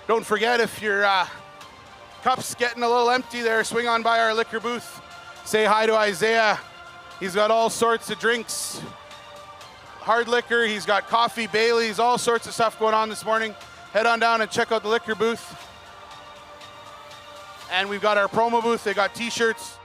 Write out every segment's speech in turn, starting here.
Don't forget, if your cup's getting a little empty there, swing on by our liquor booth. Say hi to Isaiah. He's got all sorts of drinks. Hard liquor, he's got coffee, Bailey's, all sorts of stuff going on this morning. Head on down and check out the liquor booth. And we've got our promo booth. They got t-shirts.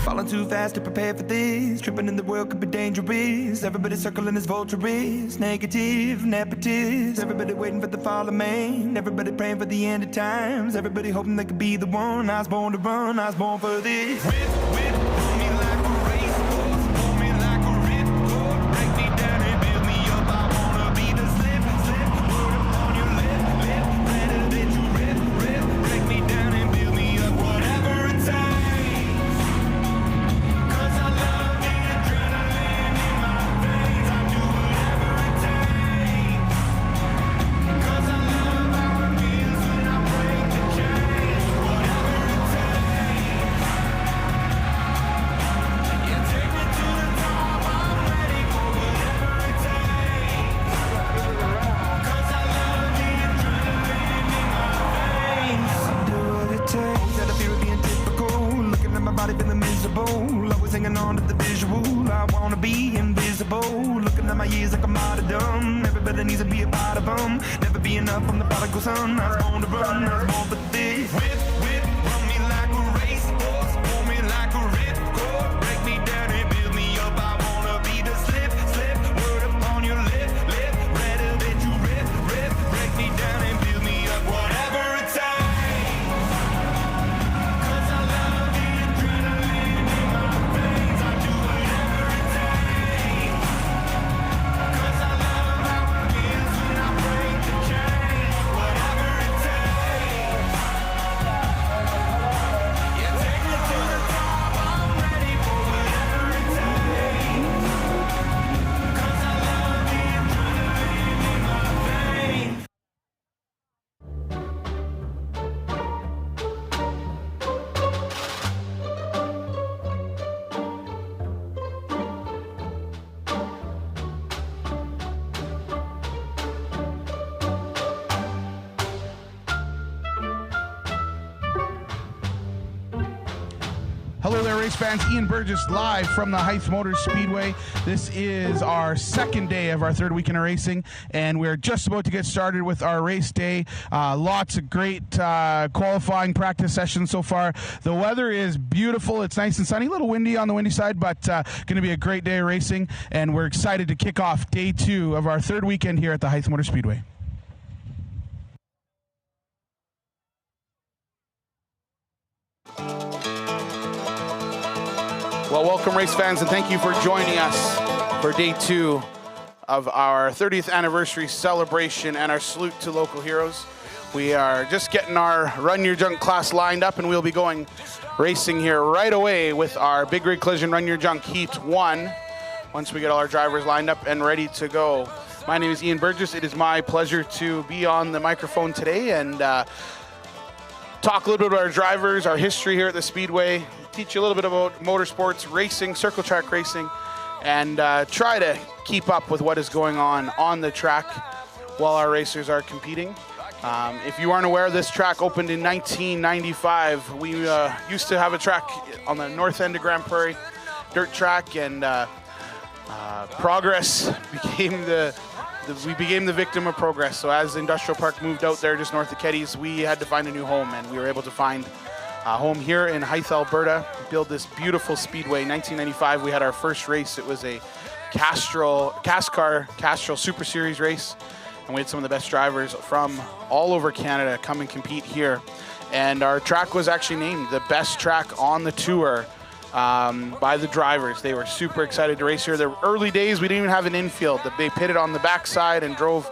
falling too fast to prepare for this. Tripping in the world could be dangerous. Everybody circling as vultures, negative, nepotist. Everybody waiting for the fall of man. Everybody praying for the end of times. Everybody hoping they could be the one. I was born to run, I was born for this. Whip, whip, pull me like a racehorse, pull me like a ripcord. Break me down and build me up. I wanna be the slip, slip, word upon your lip, lip. Better that you rip, rip. Break me down and build me up, whatever it takes. 'Cause I love the adrenaline in my veins. I do whatever it takes. 'Cause I love how it feels when I break the chains. Whatever it takes. Yeah, take me to the top. I'm ready for whatever it takes. 'Cause I love the adrenaline in my veins. Do what it takes. Out of fear of being typical. Looking at my body feeling miserable. Always hanging on to the visual. I wanna be invisible. Looking at my years like a martyrdom. Everybody needs to be a part of them. Never be enough, I'm the prodigal son. I was born to run, I was born for this. Whip, whip, run me like a racehorse, pull me like a ripcord. Break me down and build me up. I wanna be the slip, slip, word upon your lip, lip. Rather that you rip, rip. Break me down and build me up, whatever it takes. 'Cause I love the adrenaline in my veins. I do whatever it takes. 'Cause I love how it feels when I break the chains. Whatever it takes. Yeah, take me to the top. I'm ready for whatever it takes. 'Cause I love the adrenaline in my veins. Hello there, race fans. Ian Burgess live from the Hythe Motor Speedway. This is our second day of our third weekend of racing, and we're just about to get started with our race day. Lots of great qualifying practice sessions so far. The weather is beautiful. It's nice and sunny, a little windy on the windy side, but going to be a great day of racing, and we're excited to kick off day 2 of our third weekend here at the Hythe Motor Speedway. Well, welcome race fans, and thank you for joining us for day 2 of our 30th anniversary celebration and our salute to local heroes. We are just getting our Run Your Junk class lined up, and we'll be going racing here right away with our Big Rig Collision Run Your Junk Heat 1 once we get all our drivers lined up and ready to go. My name is Ian Burgess. It is my pleasure to be on the microphone today and talk a little bit about our drivers, our history here at the Speedway, teach you a little bit about motorsports, racing, circle track racing, and try to keep up with what is going on the track while our racers are competing. If you aren't aware, this track opened in 1995. We used to have a track on the north end of Grand Prairie, dirt track, and progress became we became the victim of progress. So as the industrial park moved out there just north of Keddies, we had to find a new home, and we were able to find a home here in Hythe, Alberta, build this beautiful speedway. 1995, we had our first race. It was a Castrol Super Series race, and we had some of the best drivers from all over Canada come and compete here. And our track was actually named the best track on the tour by the drivers. They were super excited to race here. The early days, we didn't even have an infield. They pitted on the backside and drove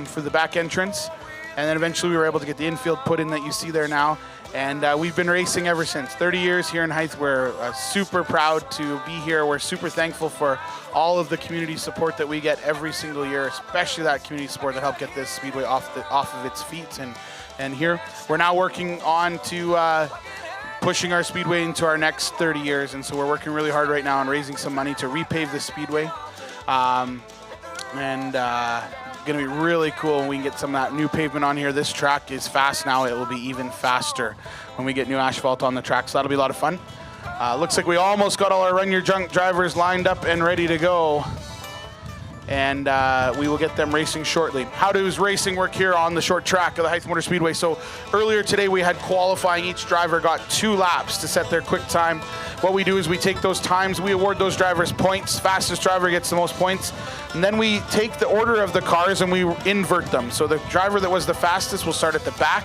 for the back entrance. And then eventually we were able to get the infield put in that you see there now. And we've been racing ever since. 30 years here in Hythe. We're super proud to be here. We're super thankful for all of the community support that we get every single year, especially that community support that helped get this speedway off of its feet. And here, we're now working on to pushing our speedway into our next 30 years. And so we're working really hard right now on raising some money to repave the speedway. Going to be really cool when we can get some of that new pavement on here. This track is fast now. It will be even faster when we get new asphalt on the track, so that'll be a lot of fun. Looks like we almost got all our Run Your Junk drivers lined up and ready to go, and we will get them racing shortly. How does racing work here on the short track of the Hythe Motor Speedway? So earlier today we had qualifying. Each driver got 2 laps to set their quick time what we do is we take those times, we award those drivers points. Fastest driver gets the most points. And then we take the order of the cars and we invert them. So the driver that was the fastest will start at the back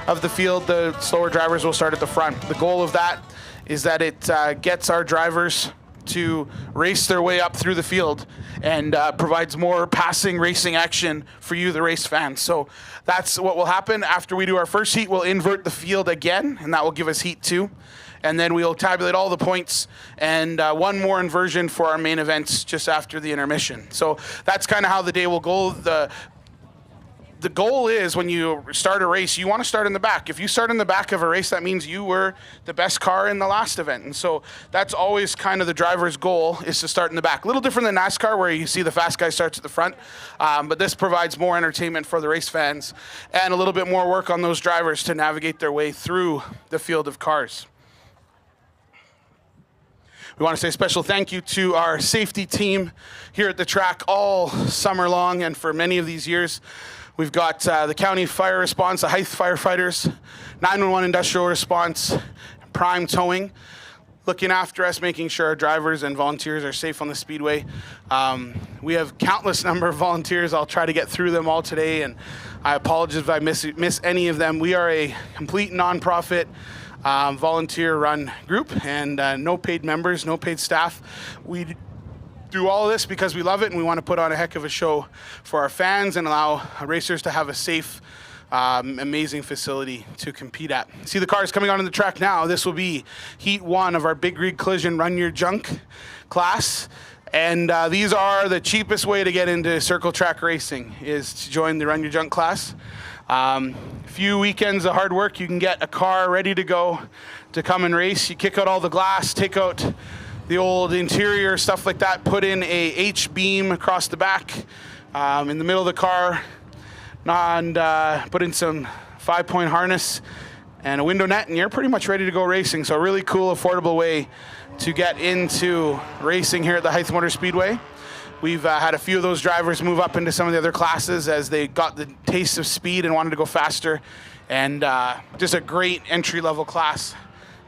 of the field. The slower drivers will start at the front. The goal of that is that it gets our drivers to race their way up through the field and provides more passing racing action for you, the race fans. So that's what will happen. After we do our first heat, we'll invert the field again, and that will give us heat 2. And then we'll tabulate all the points and one more inversion for our main events just after the intermission. So that's kind of how the day will go. The goal is when you start a race, you want to start in the back. If you start in the back of a race, that means you were the best car in the last event. And so that's always kind of the driver's goal, is to start in the back. A little different than NASCAR, where you see the fast guy starts at the front. But this provides more entertainment for the race fans and a little bit more work on those drivers to navigate their way through the field of cars. We want to say a special thank you to our safety team here at the track all summer long and for many of these years. We've got the county fire response, the Hythe firefighters, 911 industrial response, Prime Towing, looking after us, making sure our drivers and volunteers are safe on the Speedway. We have countless number of volunteers. I'll try to get through them all today, and I apologize if I miss any of them. We are a complete nonprofit volunteer-run group, and no paid members, no paid staff. We do all of this because we love it, and we want to put on a heck of a show for our fans and allow racers to have a safe, amazing facility to compete at. See the cars coming onto the track now. This will be Heat 1 of our Big Rig Collision Run Your Junk class. And these are the cheapest way to get into circle track racing, is to join the Run Your Junk class. Few weekends of hard work, you can get a car ready to go to come and race. You kick out all the glass, take out the old interior, stuff like that, put in a H-beam across the back in the middle of the car, and put in some 5-point harness and a window net, and you're pretty much ready to go racing. So a really cool, affordable way to get into racing here at the Hythe Motor Speedway. We've had a few of those drivers move up into some of the other classes as they got the taste of speed and wanted to go faster, and just a great entry-level class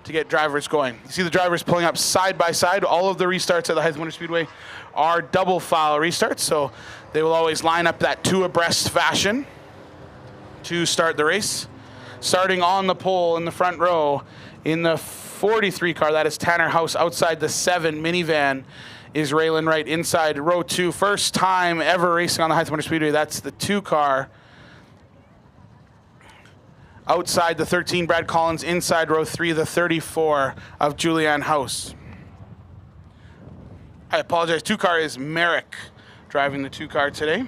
to get drivers going. You see the drivers pulling up side by side. All of the restarts at the Hythe Motor Speedway are double file restarts, so they will always line up that 2 abreast fashion to start the race. Starting on the pole in the front row in the 43 car, that is Tanner House outside the 7 minivan, is Raylan Wright inside row 2. First time ever racing on the Hythe Motor Speedway. That's the 2 car. Outside the 13, Brad Collins. Inside row 3, the 34 of Julianne House. I apologize. 2 car is Merrick driving the 2 car today.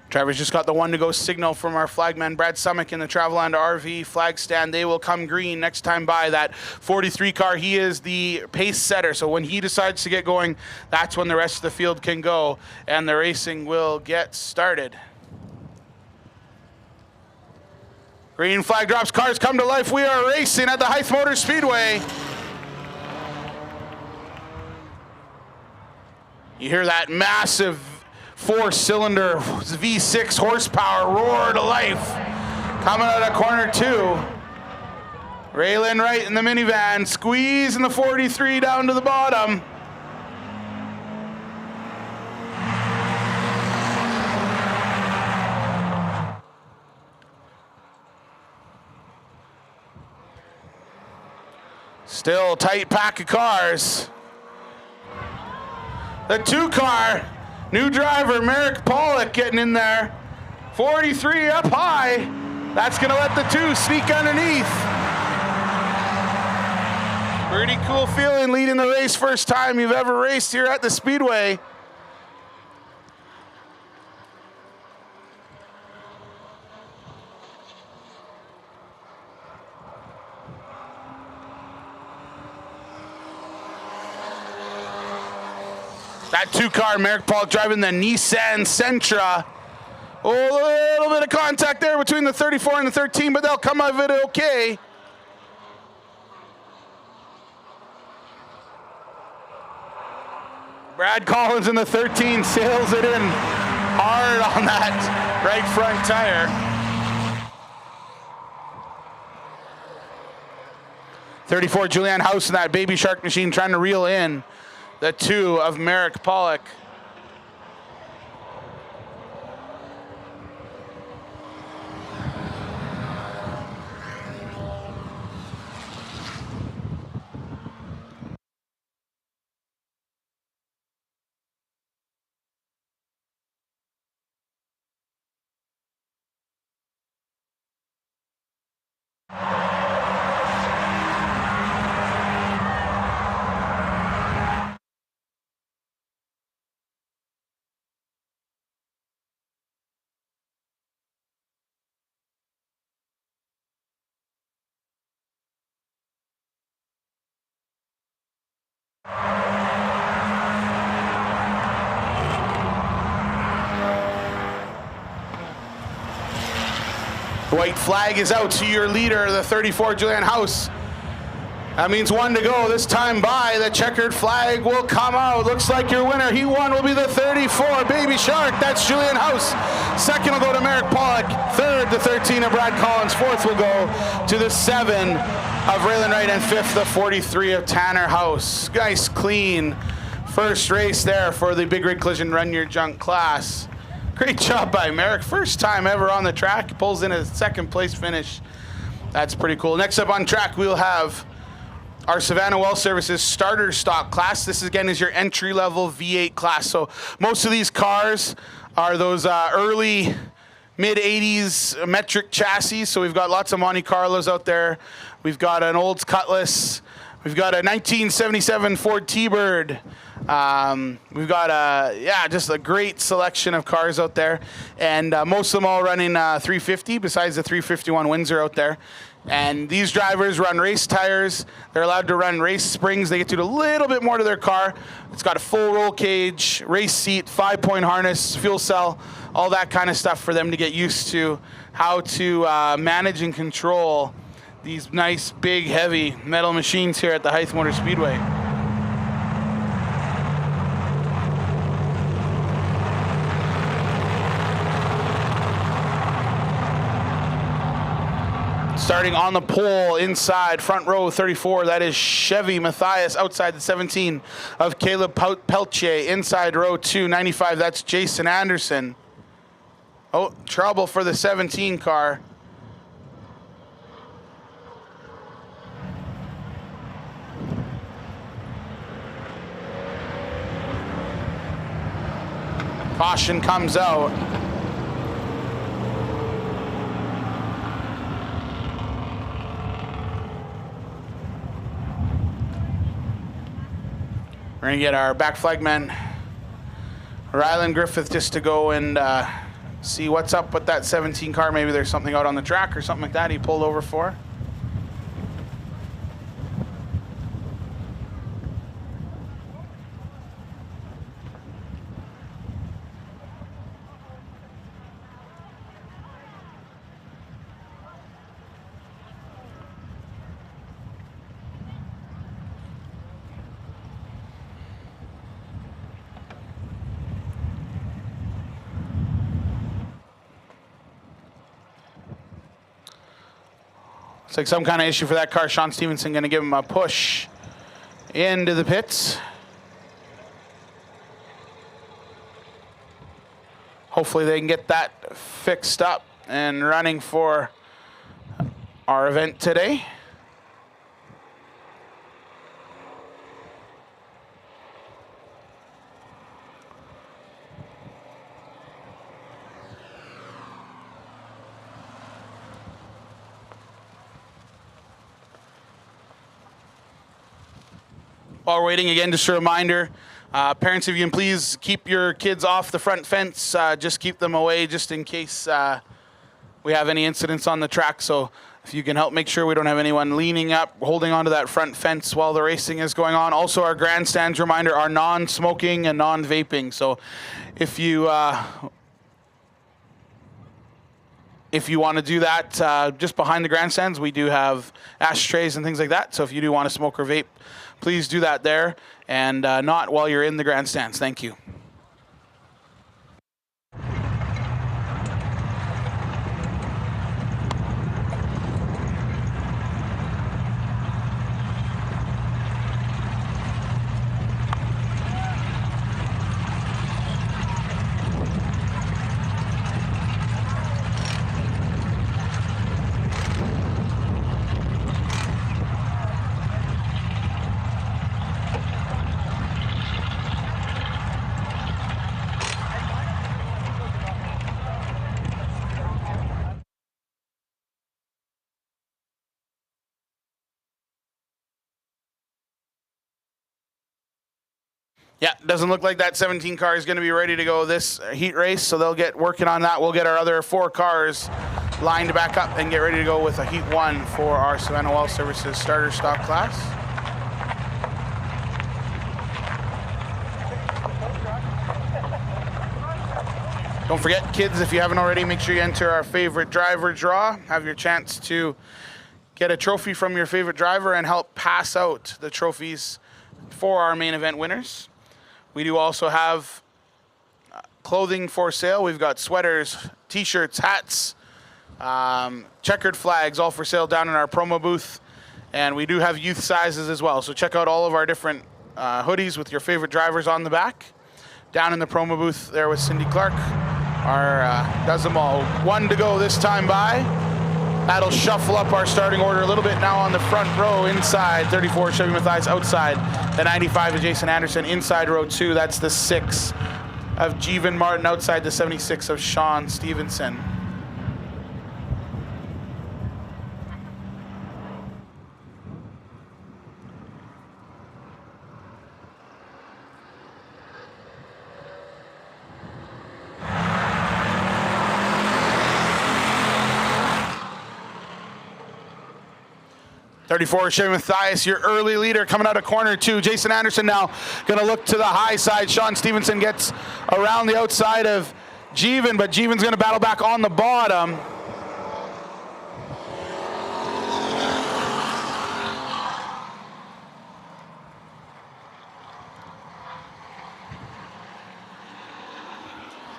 Drivers just got the 1 to go signal from our flagman Brad Summick in the Traveland RV flag stand. They will come green next time by. That 43 car, he is the pace setter. So when he decides to get going, that's when the rest of the field can go, and the racing will get started. Green flag drops, cars come to life. We are racing at the Hythe Motor Speedway. You hear that massive 4-cylinder V6 horsepower roar to life coming out of corner 2. Raylan Wright in the minivan, squeezing the 43 down to the bottom. Still tight pack of cars. The 2 car. New driver, Merrick Pollock, getting in there. 43 up high. That's going to let the 2 sneak underneath. Pretty cool feeling leading the race first time you've ever raced here at the Speedway. That 2 car, Merrick Pollock driving the Nissan Sentra. Oh, a little bit of contact there between the 34 and the 13, but they'll come out of it okay. Brad Collins in the 13 sails it in hard on that right front tire. 34 Julian House in that Baby Shark machine trying to reel in the 2 of Merrick Pollock. White flag is out to your leader, the 34 Julian House. That means 1 to go. This time by, the checkered flag will come out. Looks like your winner, he won, will be the 34 Baby Shark. That's Julian House. Second will go to Merrick Pollock. Third, the 13 of Brad Collins. Fourth will go to the 7 of Raylan Wright. And fifth, the 43 of Tanner House. Nice, clean first race there for the Big Rig Collision Run Your Junk class. Great job by Merrick. First time ever on the track. Pulls in a second place finish. That's pretty cool. Next up on track, we'll have our Savannah Well Services starter stock class. This again is your entry level V8 class. So most of these cars are those early mid 80s metric chassis. So we've got lots of Monte Carlos out there. We've got an Olds Cutlass. We've got a 1977 Ford T-Bird. We've got just a great selection of cars out there, and most of them all running 350 besides the 351 Windsor out there. And these drivers run race tires. They're allowed to run race springs. They get to do a little bit more to their car. It's got a full roll cage, race seat, 5-point harness, fuel cell, all that kind of stuff for them to get used to how to manage and control these nice, big, heavy metal machines here at the Hythe Motor Speedway. Starting on the pole inside, front row 34, that is Chevy Matthias. Outside the 17 of Caleb Peltier. Inside row 2, 95, that's Jason Anderson. Oh, trouble for the 17 car. Caution comes out. We're going to get our back flagman, Rylan Griffith, just to go and see what's up with that 17 car. Maybe there's something out on the track or something like that he pulled over for. Looks like some kind of issue for that car. Sean Stevenson going to give him a push into the pits. Hopefully they can get that fixed up and running for our event today. While we're waiting, again, just a reminder, parents, if you can please keep your kids off the front fence. Just keep them away just in case we have any incidents on the track. So if you can help make sure we don't have anyone leaning up, holding onto that front fence while the racing is going on. Also, our grandstands reminder are non-smoking and non-vaping. So if you want to do that, just behind the grandstands, we do have ashtrays and things like that. So if you do want to smoke or vape, please do that there and not while you're in the grandstands. Thank you. Yeah, doesn't look like that 17 car is going to be ready to go this heat race, so they'll get working on that. We'll get our other 4 cars lined back up and get ready to go with a heat 1 for our Savannah Well Services starter stock class. Don't forget, kids, if you haven't already, make sure you enter our favorite driver draw. Have your chance to get a trophy from your favorite driver and help pass out the trophies for our main event winners. We do also have clothing for sale. We've got sweaters, t-shirts, hats, checkered flags, all for sale down in our promo booth. And we do have youth sizes as well. So check out all of our different hoodies with your favorite drivers on the back. Down in the promo booth there with Cindy Clark. Does them all. 1 to go this time by. That'll shuffle up our starting order a little bit now on the front row. Inside, 34, Chevy Hythe. Outside, the 95 of Jason Anderson. Inside row 2, that's the 6 of Jeevan Martin. Outside, the 76 of Sean Stevenson. .34 Chevy Hythe, your early leader coming out of corner 2. Jason Anderson now going to look to the high side. Sean Stevenson gets around the outside of Jeevan, but Jeevan's going to battle back on the bottom.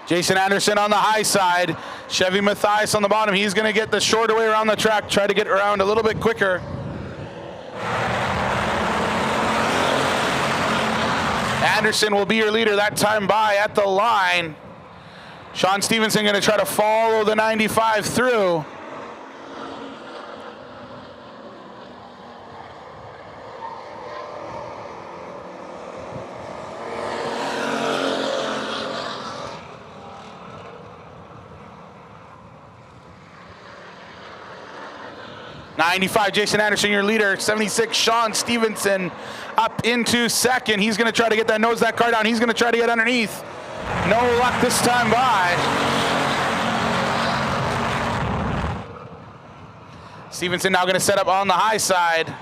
Jason Anderson on the high side. Chevy Hythe on the bottom. He's going to get the shorter way around the track, try to get around a little bit quicker. Anderson will be your leader that time by at the line. Sean Stevenson going to try to follow the 95 through. .95 Jason Anderson, your leader. 76 Sean Stevenson up into second. He's going to try to get that nose that car down. He's going to try to get underneath. No luck this time by. Stevenson now going to set up on the high side.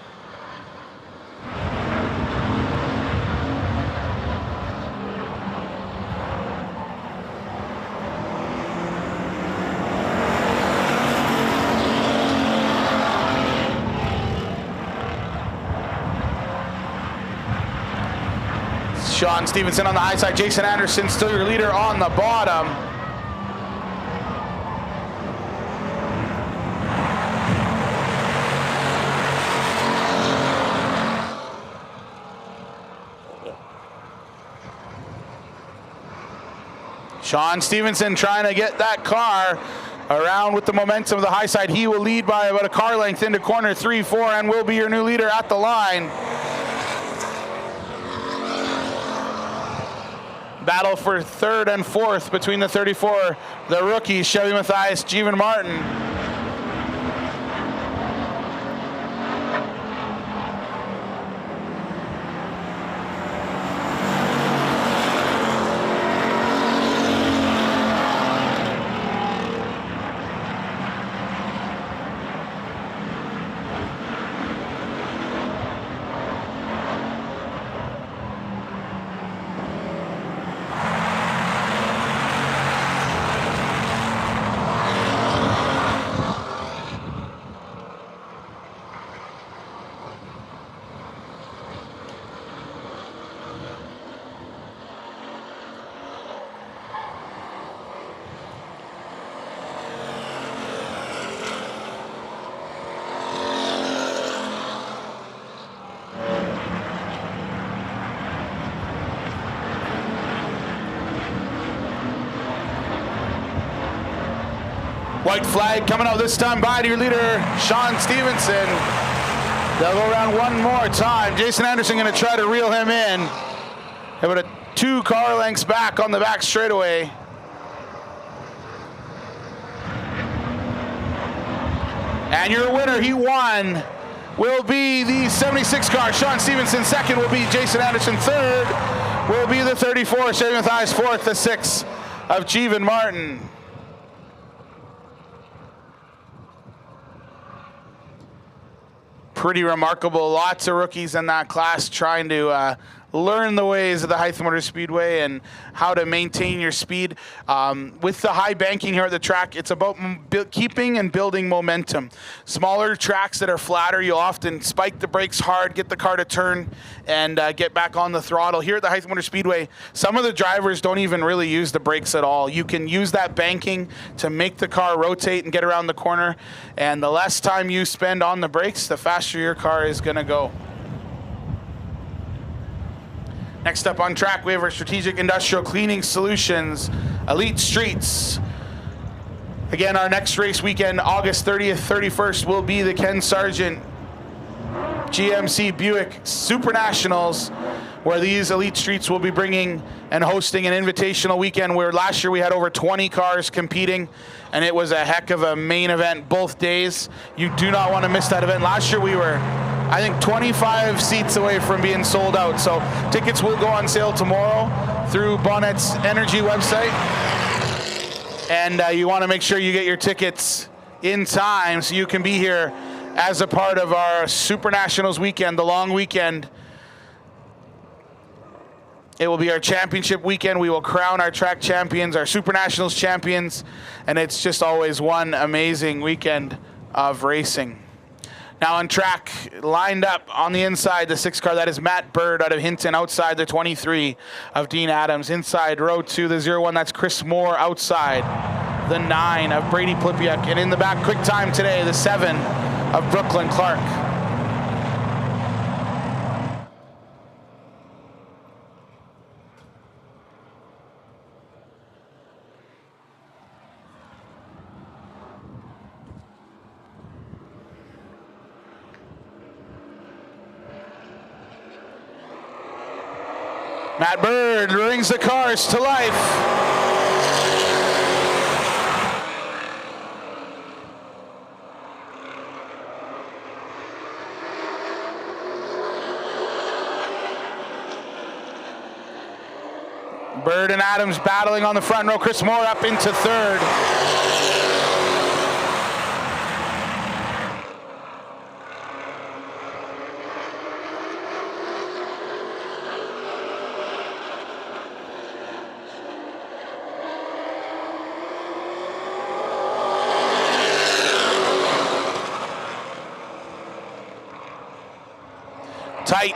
Sean Stevenson on the high side. Jason Anderson still your leader on the bottom. Sean Stevenson trying to get that car around with the momentum of the high side. He will lead by about a car length into corner 3, 4, and will be your new leader at the line. Battle for 3rd and 4th between the 34, the rookies, Chevy Hythe, Jeevan Martin. White flag coming out this time by to your leader, Sean Stevenson. They'll go around one more time. Jason Anderson going to try to reel him in. About a 2 car lengths back on the back straightaway. And your winner, he won, will be the 76 car, Sean Stevenson. Second will be Jason Anderson. Third will be the 34, Shane Mathias. Fourth, the 6 of Jeevan Martin. Pretty remarkable. Lots of rookies in that class trying to learn the ways of the Hythe Motor Speedway and how to maintain your speed. With the high banking here at the track, it's about keeping and building momentum. Smaller tracks that are flatter, you'll often spike the brakes hard, get the car to turn, and get back on the throttle. Here at the Hythe Motor Speedway, some of the drivers don't even really use the brakes at all. You can use that banking to make the car rotate and get around the corner, and the less time you spend on the brakes, the faster your car is going to go. Next up on track, we have our Strategic Industrial Cleaning Solutions, Elite Streets. Again, our next race weekend, August 30th, 31st, will be the Ken Sargent GMC Buick Super Nationals, where these Elite Streets will be bringing and hosting an invitational weekend where last year we had over 20 cars competing, and it was a heck of a main event both days. You do not want to miss that event. Last year we were, I think, 25 seats away from being sold out. So tickets will go on sale tomorrow through Bonnet's Energy website. And you want to make sure you get your tickets in time so you can be here as a part of our Super Nationals weekend, the long weekend. It will be our championship weekend. We will crown our track champions, our Super Nationals champions, and it's just always one amazing weekend of racing. Now on track, lined up on the inside, the 6 car, that is Matt Bird out of Hinton. Outside, the 23 of Dean Adams. Inside, row 2, the 01, that's Chris Moore. Outside, the 9 of Brady Plipiak. And in the back, quick time today, the 7 of Brooklyn Clark. Matt Bird brings the cars to life. Bird and Adams battling on the front row. Chris Moore up into third.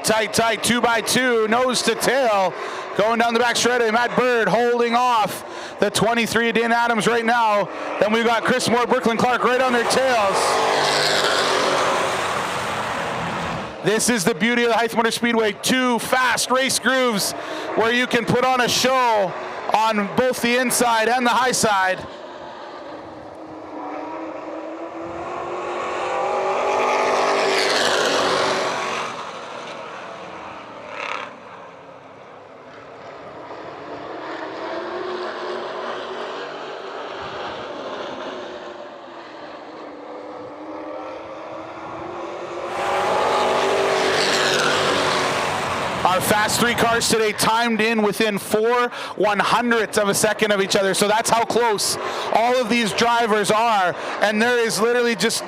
Tight, 2 by 2, nose to tail, going down the back straightaway. Matt Bird holding off the 23 of Dan Adams right now. Then we've got Chris Moore, Brooklyn Clark right on their tails. This is the beauty of the Hythe Motor Speedway. 2 fast race grooves where you can put on a show on both the inside and the high side. Our fast 3 cars today timed in within 4/100ths of a second of each other. So that's how close all of these drivers are. And there is literally just,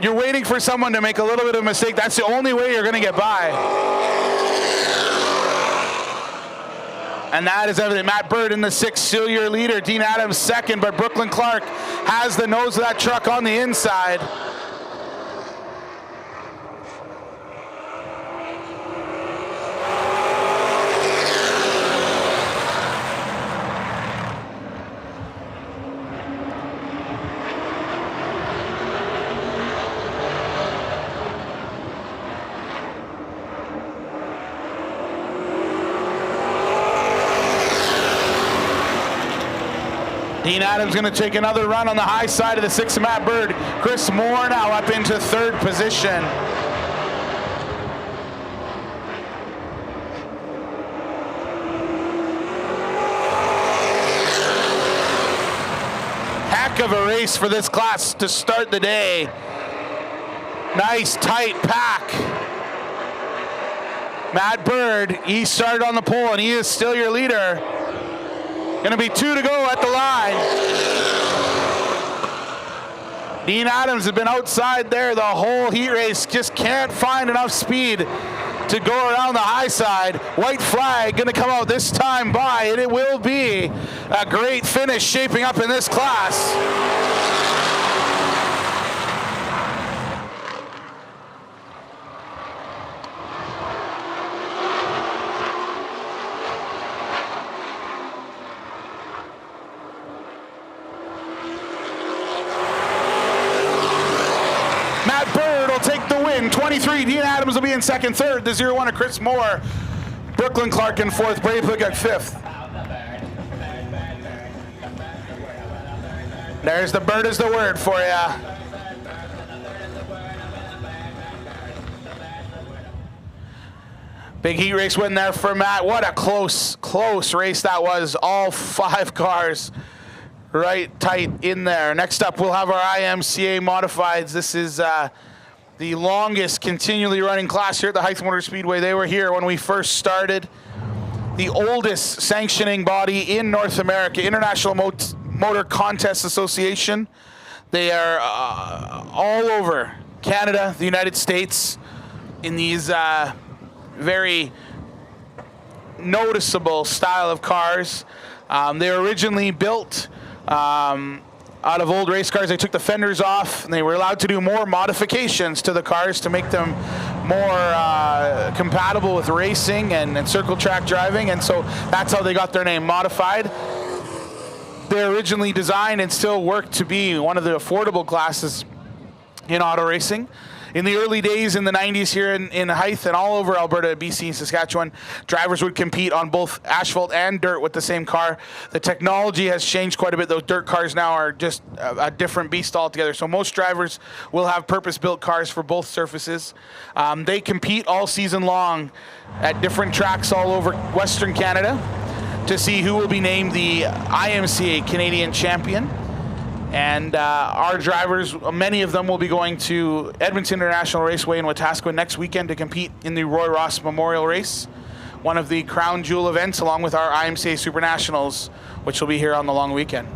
you're waiting for someone to make a little bit of a mistake. That's the only way you're going to get by. And that is evident. Matt Bird in the 6th, still your leader. Dean Adams second, but Brooklyn Clark has the nose of that truck on the inside. Dean Adams going to take another run on the high side of the 6 of Matt Bird. Chris Moore now up into 3rd position. Heck of a race for this class to start the day. Nice tight pack. Matt Bird, he started on the pole and he is still your leader. Gonna be 2 to go at the line. Dean Adams has been outside there the whole heat race, just can't find enough speed to go around the high side. White flag gonna come out this time by, and it will be a great finish shaping up in this class. Matt Bird will take the win. 23, Dean Adams will be in 2nd, 3rd. The 0-1 of Chris Moore. Brooklyn Clark in 4th. Brave Hook at 5th. There's the Bird is the word for ya. Big heat race win there for Matt. What a close race that was. All 5 cars right tight in there. Next up, we'll have our IMCA modifieds. This is the longest continually running class here at the Hythe Motor Speedway. They were here when we first started. The oldest sanctioning body in North America, International Motor Contest Association. They are all over Canada, the United States, in these very noticeable style of cars. They were originally built out of old race cars. They took the fenders off and they were allowed to do more modifications to the cars to make them more compatible with racing and circle track driving, and so that's how they got their name, Modified. They're originally designed and still work to be one of the affordable classes in auto racing. In the early days in the 90s here in Hythe and all over Alberta, BC, and Saskatchewan, drivers would compete on both asphalt and dirt with the same car. The technology has changed quite a bit. Those dirt cars now are just a different beast altogether. So most drivers will have purpose-built cars for both surfaces. They compete all season long at different tracks all over Western Canada to see who will be named the IMCA Canadian Champion. And our drivers, many of them will be going to Edmonton International Raceway in Wetaskiwin next weekend to compete in the Roy Ross Memorial Race, one of the crown jewel events, along with our IMCA Super Nationals, which will be here on the long weekend.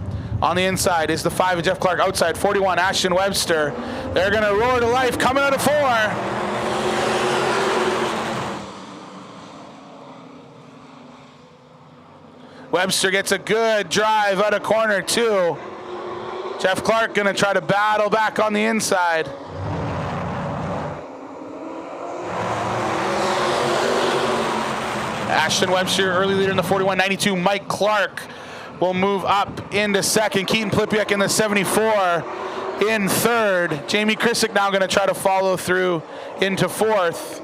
On the inside is the 5 of Jeff Clark. Outside, 41, Ashton Webster. They're going to roar to life, coming out of 4. Webster gets a good drive out of corner 2. Jeff Clark going to try to battle back on the inside. Ashton Webster, early leader in the 41.92. Mike Clark will move up into 2nd. Keaton Plipiak in the 74 in 3rd. Jamie Krisick now going to try to follow through into 4th.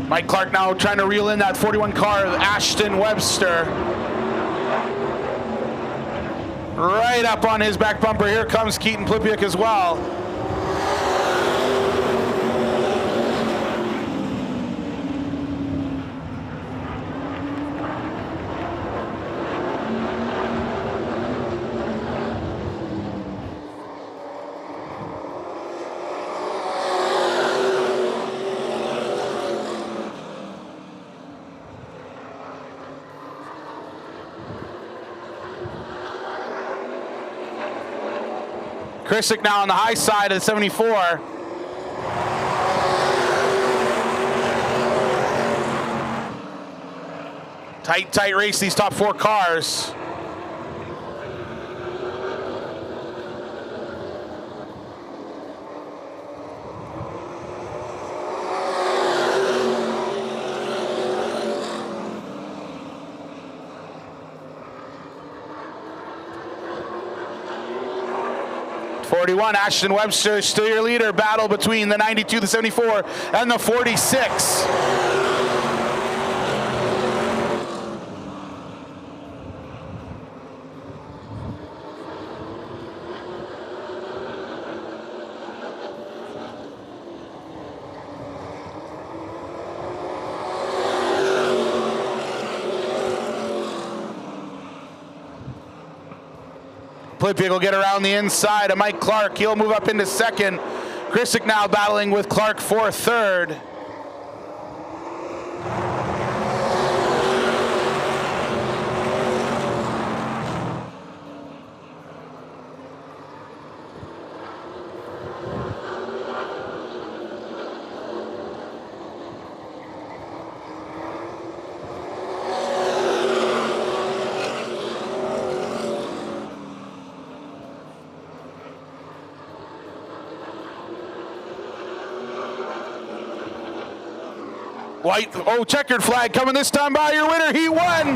Mike Clark now trying to reel in that 41 car of Ashton Webster. Right up on his back bumper. Here comes Keaton Plipiak as well. Krisick now on the high side of the 74. Tight race, these top 4 cars. 41, Ashton Webster still your leader. Battle between the 92, the 74, and the 46. Plippick will get around the inside of Mike Clark. He'll move up into second. Chrisick now battling with Clark for third. White, oh, checkered flag coming this time by your winner. He won.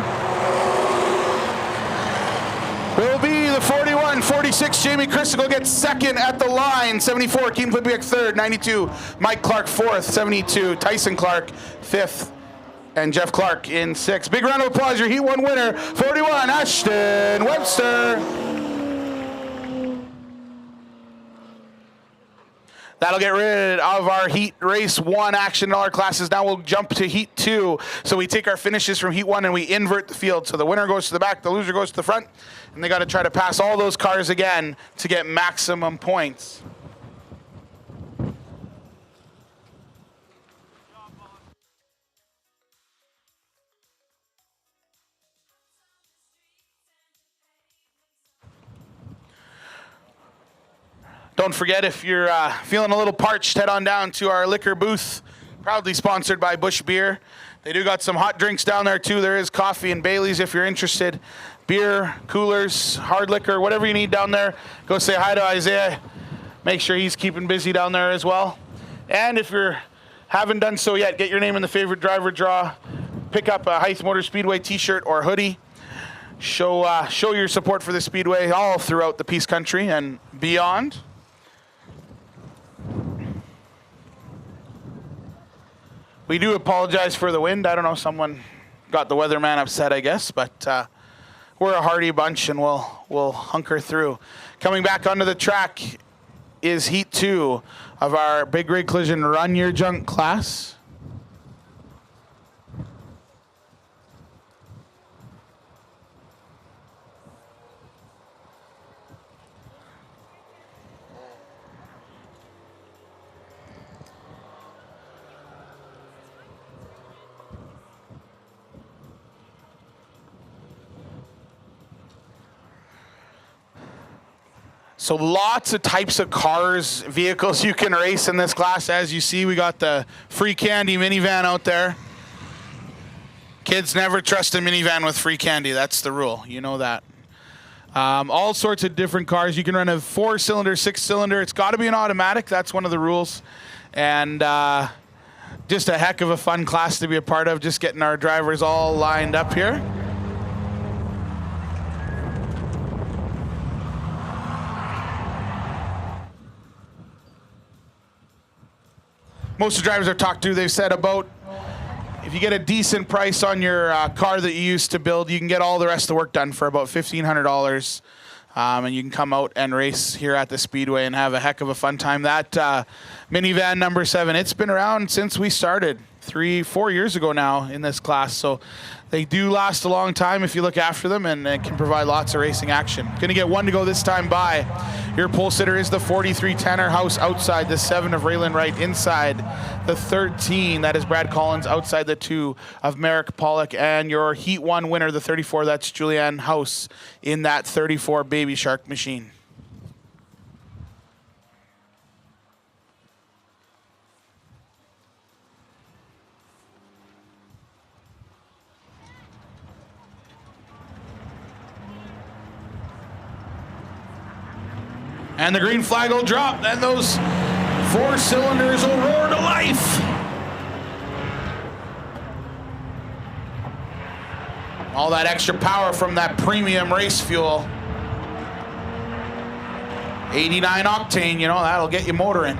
Will be the 41, 46. Jamie Chrisick will get second at the line. 74, Keaton Plippick third. 92, Mike Clark fourth. 72, Tyson Clark fifth. And Jeff Clark in sixth. Big round of applause, your Heat 1 winner. 41, Ashton Webster. That'll get rid of our Heat Race 1 action in all our classes. Now we'll jump to Heat 2. So we take our finishes from Heat 1 and we invert the field. So the winner goes to the back, the loser goes to the front. And they got to try to pass all those cars again to get maximum points. Don't forget, if you're feeling a little parched, head on down to our liquor booth, proudly sponsored by Busch Beer. They do got some hot drinks down there too. There is coffee and Bailey's if you're interested. Beer, coolers, hard liquor, whatever you need down there. Go say hi to Isaiah. Make sure he's keeping busy down there as well. And if you haven't done so yet, get your name in the favorite driver draw. Pick up a Hythe Motor Speedway t-shirt or hoodie. Show your support for the Speedway all throughout the Peace Country and beyond. We do apologize for the wind. I don't know, someone got the weatherman upset, I guess, but we're a hardy bunch and we'll hunker through. Coming back onto the track is Heat 2 of our Big Rig Collision Run Your Junk class. So lots of types of cars, vehicles you can race in this class. As you see, we got the free candy minivan out there. Kids never trust a minivan with free candy. That's the rule. You know that. All sorts of different cars. You can run a 4-cylinder, 6-cylinder. It's got to be an automatic. That's one of the rules. And just a heck of a fun class to be a part of, just getting our drivers all lined up here. Most of the drivers I've talked to, they've said about if you get a decent price on your car that you used to build, you can get all the rest of the work done for about $1,500. And you can come out and race here at the Speedway and have a heck of a fun time. That minivan number 7, it's been around since we started 3-4 years ago now in this class. So they do last a long time if you look after them, and it can provide lots of racing action. Going to get one to go this time by. Your pole sitter is the 43 Tanner House outside, the 7 of Raylan Wright inside, the 13, that is Brad Collins outside, the 2 of Merrick Pollock, and your Heat 1 winner, the 34, that's Julianne House in that 34 Baby Shark machine. And the green flag will drop, and those 4 cylinders will roar to life. All that extra power from that premium race fuel. 89 octane, you know, that'll get you motoring.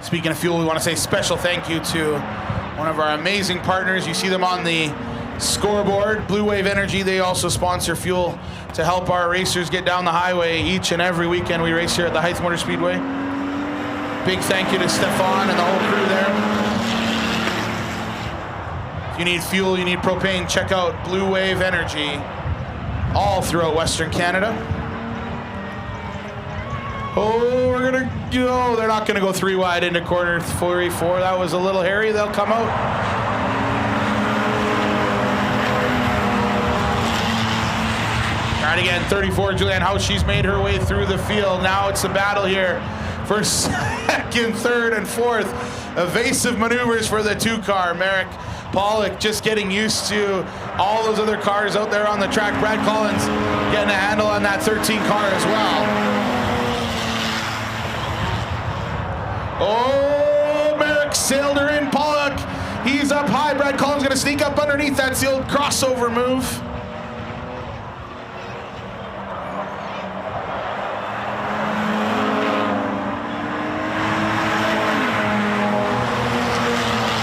Speaking of fuel, we want to say special thank you to one of our amazing partners. You see them on the scoreboard, Blue Wave Energy. They also sponsor fuel to help our racers get down the highway each and every weekend we race here at the Hythe Motor Speedway. Big thank you to Stefan and the whole crew there. If you need fuel, you need propane, check out Blue Wave Energy all throughout Western Canada. Oh, we're gonna go. They're not gonna go 3 wide into corner 44. That was a little hairy. They'll come out. All right, again, 34, Julianne House. She's made her way through the field. Now it's a battle here for second, third, and fourth. Evasive maneuvers for the 2-car. Merrick Pollock just getting used to all those other cars out there on the track. Brad Collins getting a handle on that 13 car as well. Oh, Merrick sailed her in. Pollock, he's up high. Brad Collins going to sneak up underneath. That's the old crossover move.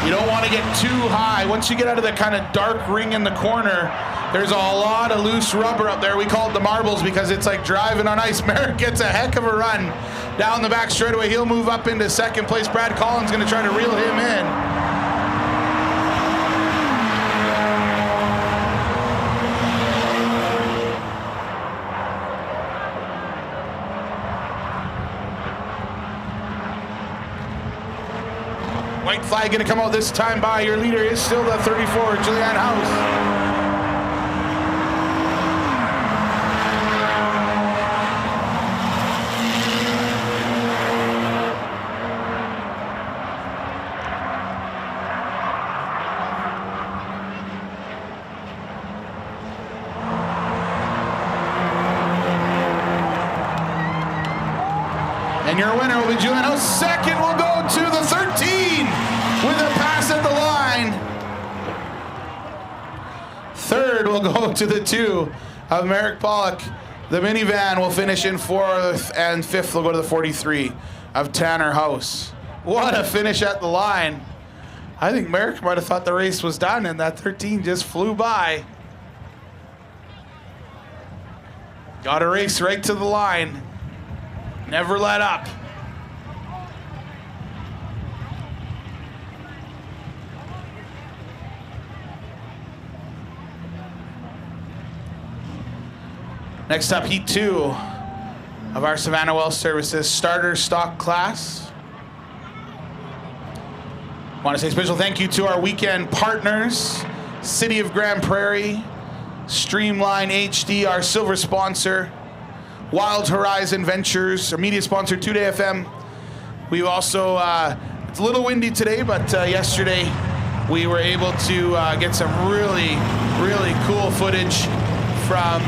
You don't want to get too high. Once you get out of the kind of dark ring in the corner, there's a lot of loose rubber up there. We call it the marbles because it's like driving on ice. Merrick gets a heck of a run down the back straightaway. He'll move up into second place. Brad Collins going to try to reel him in. White flag going to come out this time by. Your leader is still the 34, Julianne House. And your winner will be Julianne House. Second will go to the 13 with a pass at the line. Third will go to the 2 of Merrick Pollock. The minivan will finish in 4th, and 5th will go to the 43 of Tanner House. What a finish at the line. I think Merrick might have thought the race was done, and that 13 just flew by. Got a race right to the line. Never let up. Next up, Heat 2 of our Savannah Well Services starter stock class. Want to say a special thank you to our weekend partners, City of Grand Prairie, Streamline HD, our silver sponsor, Wild Horizon Ventures, our media sponsor, 2Day FM. We also, it's a little windy today, but yesterday we were able to get some really, really cool footage from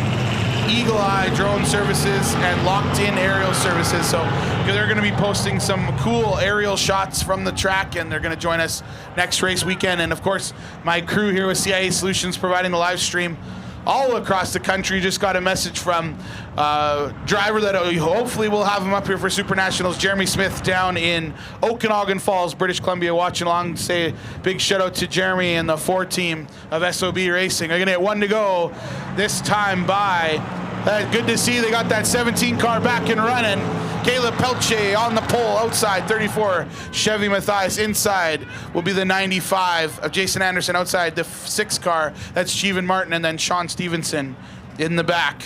Eagle Eye Drone Services and Locked In Aerial Services. So they're going to be posting some cool aerial shots from the track, and they're going to join us next race weekend. And of course, my crew here with CIA Solutions providing the live stream all across the country. Just got a message from driver that hopefully we'll have him up here for Super Nationals, Jeremy Smith, down in Okanagan Falls, British Columbia, watching along. Say a big shout out to Jeremy and the 4 team of SOB Racing. They're gonna get 1 to go this time by. Good to see they got that 17 car back and running. Caleb Pelche on the pole outside, 34 Chevy Matthias. Inside will be the 95 of Jason Anderson. Outside the 6 car, that's Steven Martin, and then Sean Stevenson in the back.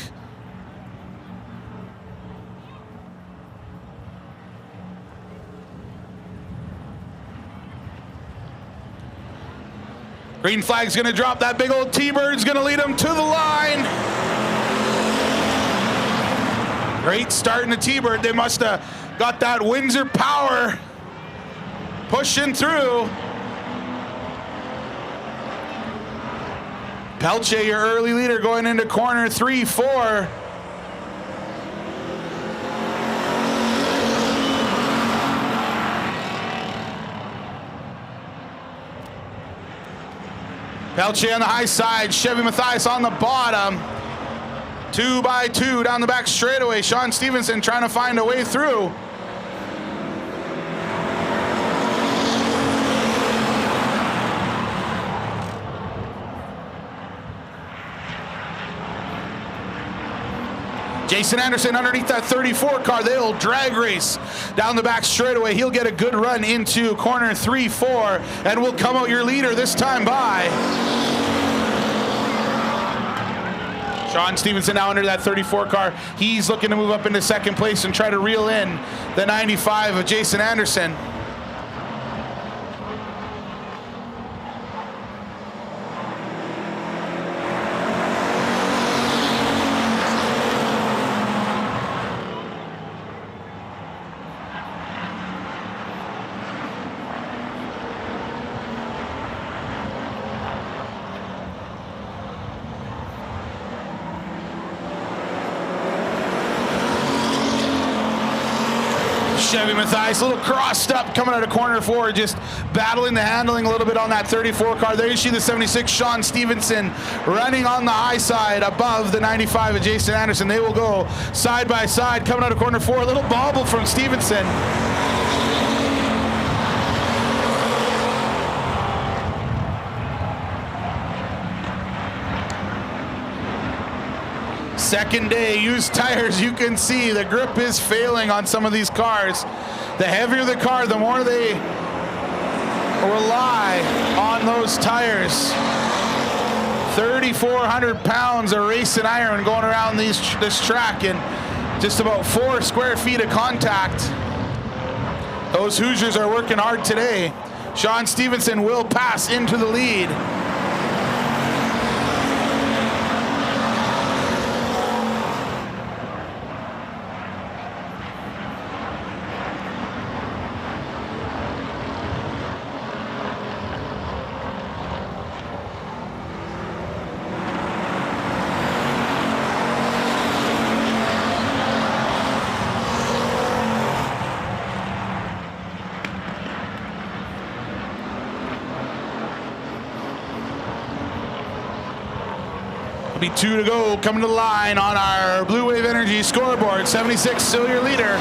Green flag's gonna drop. That big old T-Bird's gonna lead him to the line. Great start in the T-Bird. They must have got that Windsor power pushing through. Pelche, your early leader, going into corner 3, 4. Pelche on the high side, Chevy Mathias on the bottom. 2 by 2 down the back straightaway. Sean Stevenson trying to find a way through. Jason Anderson underneath that 34 car. They'll drag race down the back straightaway. He'll get a good run into corner 3-4 and will come out your leader this time by. Sean Stevenson now under that 34 car. He's looking to move up into second place and try to reel in the 95 of Jason Anderson. Chevy Mathias a little crossed up coming out of corner 4, just battling the handling a little bit on that 34 car. There you see the 76 Sean Stevenson running on the high side above the 95 of Jason Anderson. They will go side by side coming out of corner 4. A little bobble from Stevenson. Second day, used tires, you can see the grip is failing on some of these cars. The heavier the car, the more they rely on those tires. 3,400 pounds of racing iron going around this track and just about 4 square feet of contact. Those Hoosiers are working hard today. Sean Stevenson will pass into the lead. Be 2 to go, coming to the line on our Blue Wave Energy scoreboard. 76 still your leader.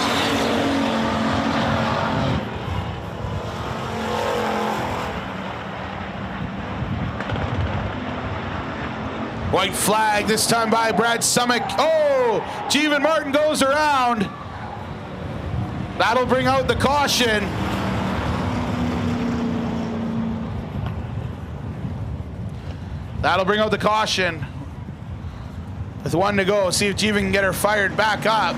White flag this time by Brad Summick. Oh, Jeevan Martin goes around. That'll bring out the caution. That'll bring out the caution. With 1 to go, see if Jeevan can get her fired back up.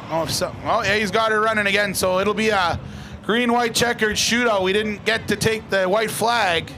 Oh, yeah, he's got her running again, so it'll be a green-white checkered shootout. We didn't get to take the white flag.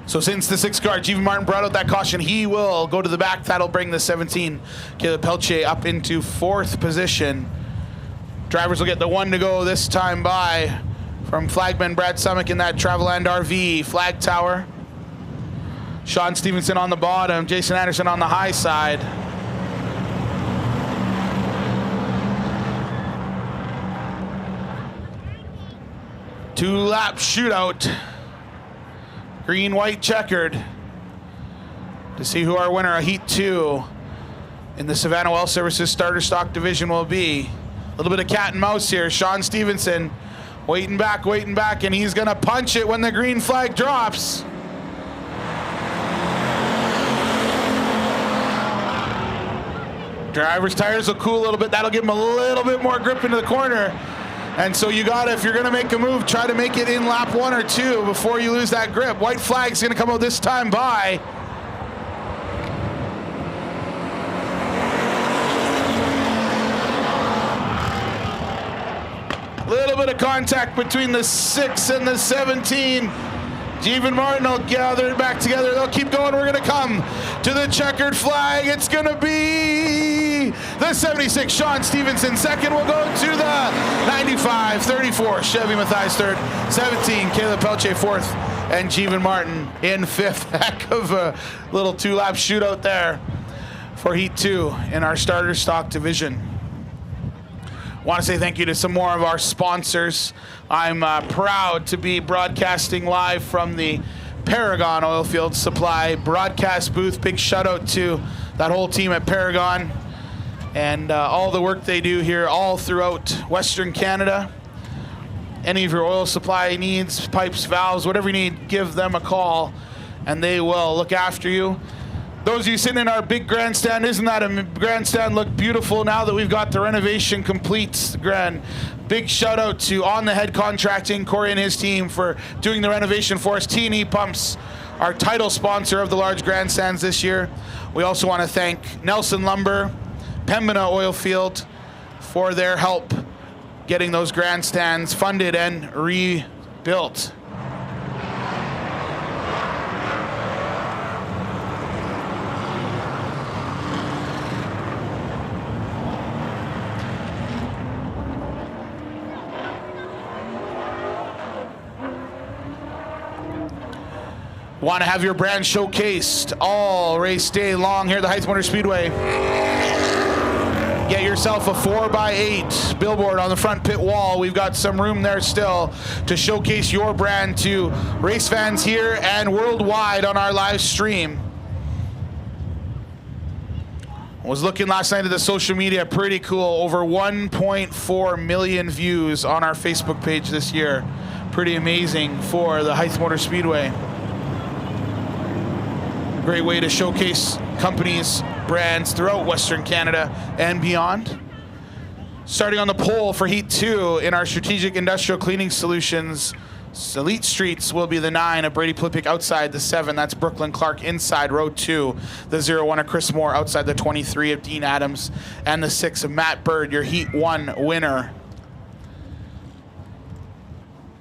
So since the 6th car, Jeevan Martin brought out that caution, he will go to the back. That'll bring the 17, Caleb Pelche, up into 4th position. Drivers will get the 1 to go this time by from flagman Brad Summick in that Traveland RV flag tower. Sean Stevenson on the bottom, Jason Anderson on the high side. Two-lap shootout. Green-white checkered to see who our winner of Heat 2 in the Savannah Well Services starter stock division will be. A little bit of cat and mouse here. Sean Stevenson waiting back, and he's going to punch it when the green flag drops. Driver's tires will cool a little bit. That'll give him a little bit more grip into the corner. And so you gotta, if you're gonna make a move, try to make it in lap 1 or 2 before you lose that grip. White flag's gonna come out this time by. Little bit of contact between the 6 and the 17. Jeevan Martin will gather it back together. They'll keep going. We're going to come to the checkered flag. It's going to be the 76 Sean Stevenson second. We'll go to the 95 34 Chevy Mathias third, 17 Caleb Pelche fourth, and Jeevan Martin in fifth. Heck of a little two-lap shootout there for Heat 2 in our starter stock division. Want to say thank you to some more of our sponsors. I'm proud to be broadcasting live from the Paragon Oilfield Supply broadcast booth. Big shout out to that whole team at Paragon and all the work they do here all throughout Western Canada. Any of your oil supply needs, pipes, valves, whatever you need, give them a call and they will look after you. Those of you sitting in our big grandstand, isn't that a grandstand look beautiful now that we've got the renovation complete? Big shout out to On the Head Contracting, Corey and his team for doing the renovation for us. T&E Pumps, our title sponsor of the large grandstands this year. We also want to thank Nelson Lumber, Pembina Oilfield for their help getting those grandstands funded and rebuilt. Want to have your brand showcased all race day long here at the Hythe Motor Speedway? Get yourself a 4x8 billboard on the front pit wall. We've got some room there still to showcase your brand to race fans here and worldwide on our live stream. I was looking last night at the social media, pretty cool. Over 1.4 million views on our Facebook page this year. Pretty amazing for the Hythe Motor Speedway. Great way to showcase companies, brands throughout Western Canada and beyond. Starting on the pole for Heat 2 in our Strategic Industrial Cleaning Solutions, Elite Streets will be the 9 of Brady Plippick outside the 7. That's Brooklyn Clark inside row 2. The 0-1 of Chris Moore outside the 23 of Dean Adams. And the 6 of Matt Bird, your Heat 1 winner.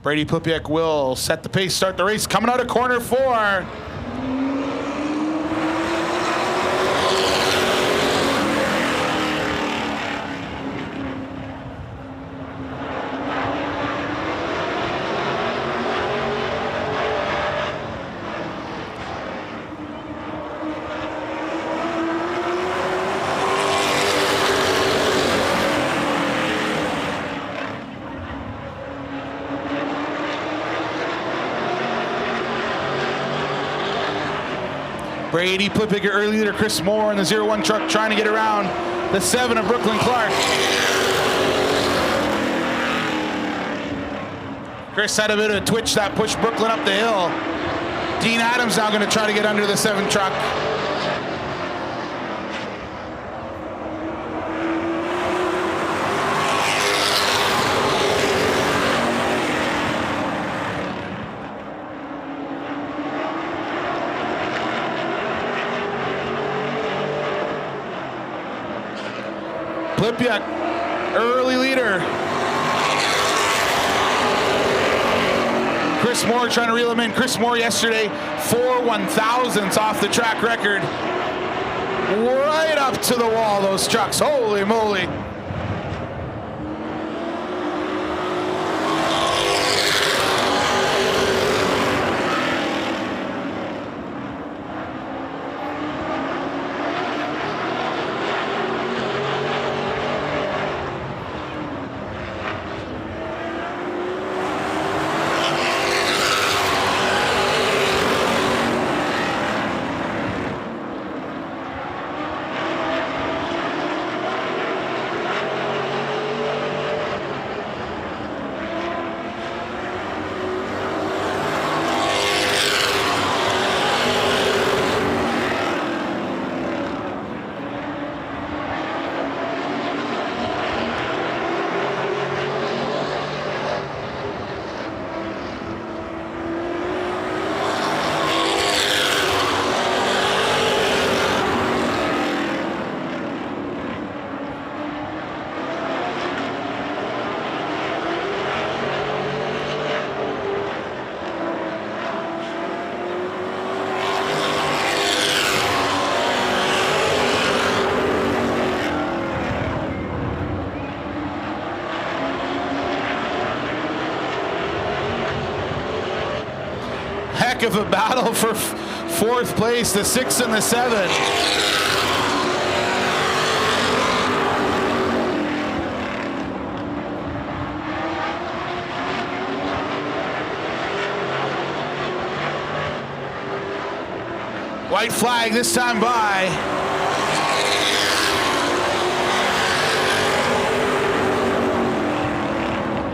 Brady Plippick will set the pace, start the race. Coming out of corner 4. Brady Plippick, early leader, Chris Moore in the 0-1 truck trying to get around the 7 of Brooklyn Clark. Chris had a bit of a twitch that pushed Brooklyn up the hill. Dean Adams now going to try to get under the 7 truck. Plippick, early leader. Chris Moore trying to reel him in. Chris Moore yesterday, 4 1,000ths off the track record. Right up to the wall, those trucks. Holy moly. heck of a battle for fourth place, the 6 and the 7. White flag this time by.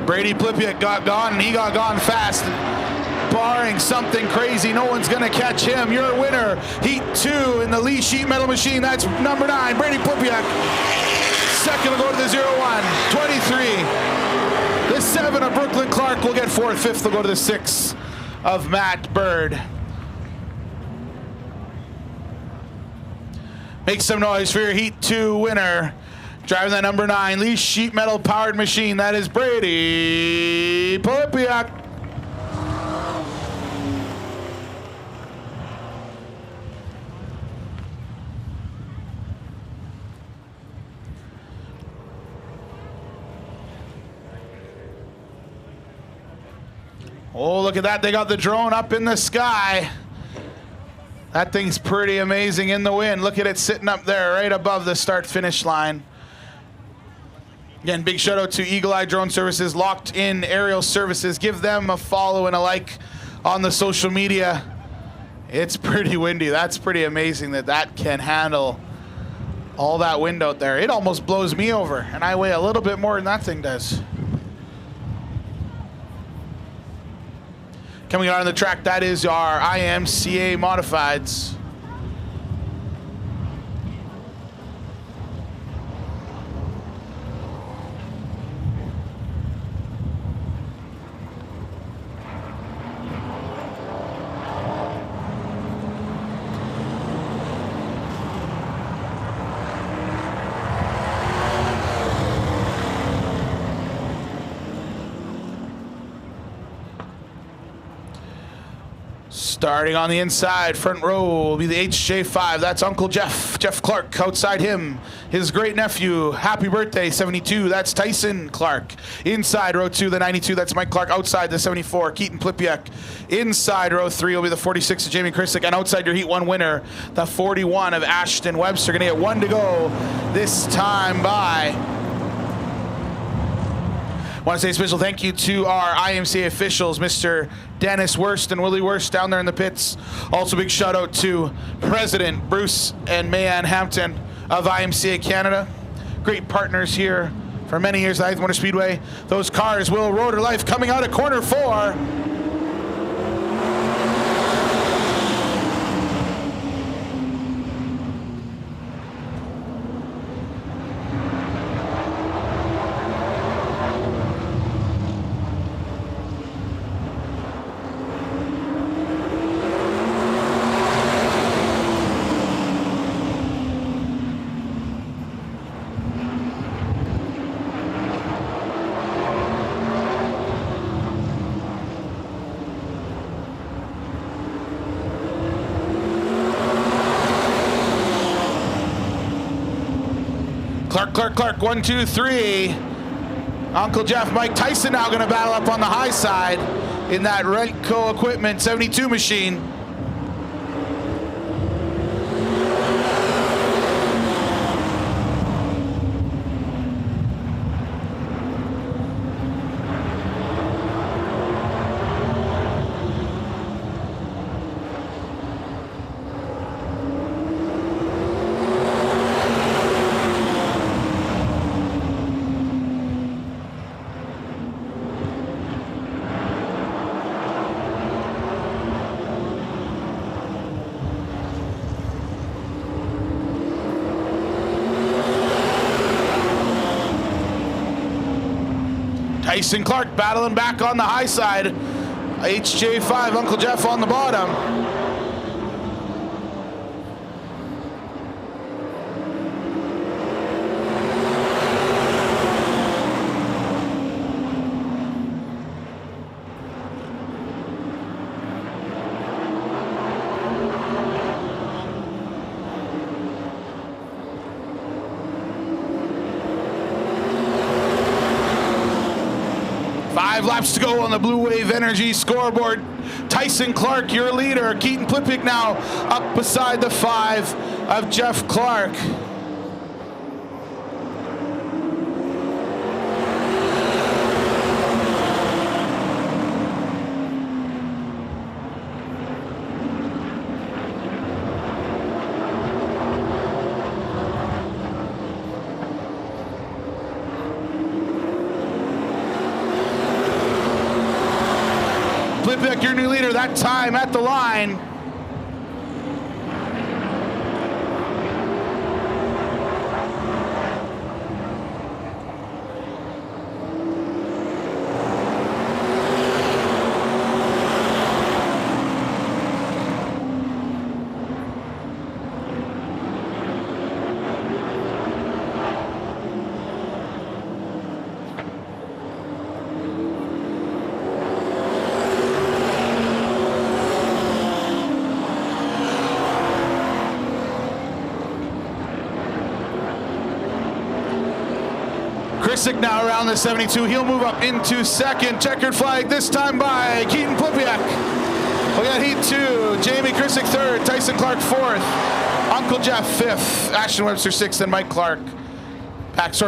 Brady Plipiak got gone, and he got gone fast. Barring something crazy, no one's going to catch him. Your winner, Heat 2 in the Lee Sheet Metal Machine. That's number 9, Brady Plipiak. Second will go to the 0-1, 23. The 7 of Brooklyn Clark will get 4th. 5th will go to the 6 of Matt Bird. Make some noise for your Heat 2 winner. Driving that number 9, Lee Sheet Metal powered machine. That is Brady Plipiak. Oh, look at that. They got the drone up in the sky. That thing's pretty amazing in the wind. Look at it sitting up there right above the start-finish line. Again, big shout out to Eagle Eye Drone Services, Locked In Aerial Services. Give them a follow and a like on the social media. It's pretty windy. That's pretty amazing that that can handle all that wind out there. It almost blows me over, and I weigh a little bit more than that thing does. Coming out on the track, that is our IMCA Modifieds. Starting on the inside, front row will be the HJ5. That's Uncle Jeff Clark. Outside him, his great nephew. Happy birthday, 72. That's Tyson Clark. Inside row 2, the 92. That's Mike Clark. Outside the 74, Keaton Plipiak. Inside row 3 will be the 46 of Jamie Christick. And outside your Heat 1 winner, the 41 of Ashton Webster. Gonna get 1 to go this time by. Want to say a special thank you to our IMCA officials, Mr. Dennis Wurst and Willie Wurst down there in the pits. Also big shout out to President Bruce and Mayanne Hampton of IMCA Canada. Great partners here for many years at Hythe Motor Speedway. Those cars will Rotor Life coming out of corner 4. Clark, 1, 2, 3. Uncle Jeff, Mike Tyson now going to battle up on the high side in that Redco Equipment 72 machine. Tyson Clark battling back on the high side. HJ5, Uncle Jeff on the bottom. 5 laps to go on the Blue Wave Energy scoreboard. Tyson Clark, your leader. Keaton Plipik now up beside the 5 of Jeff Clark. Plipik, your new leader, that time at the line. Krisick now around the 72. He'll move up into second. Checkered flag this time by Keaton Plipik. We got Heat 2. Jamie Krisick third. Tyson Clark fourth. Uncle Jeff fifth. Ashton Webster sixth. And Mike Clark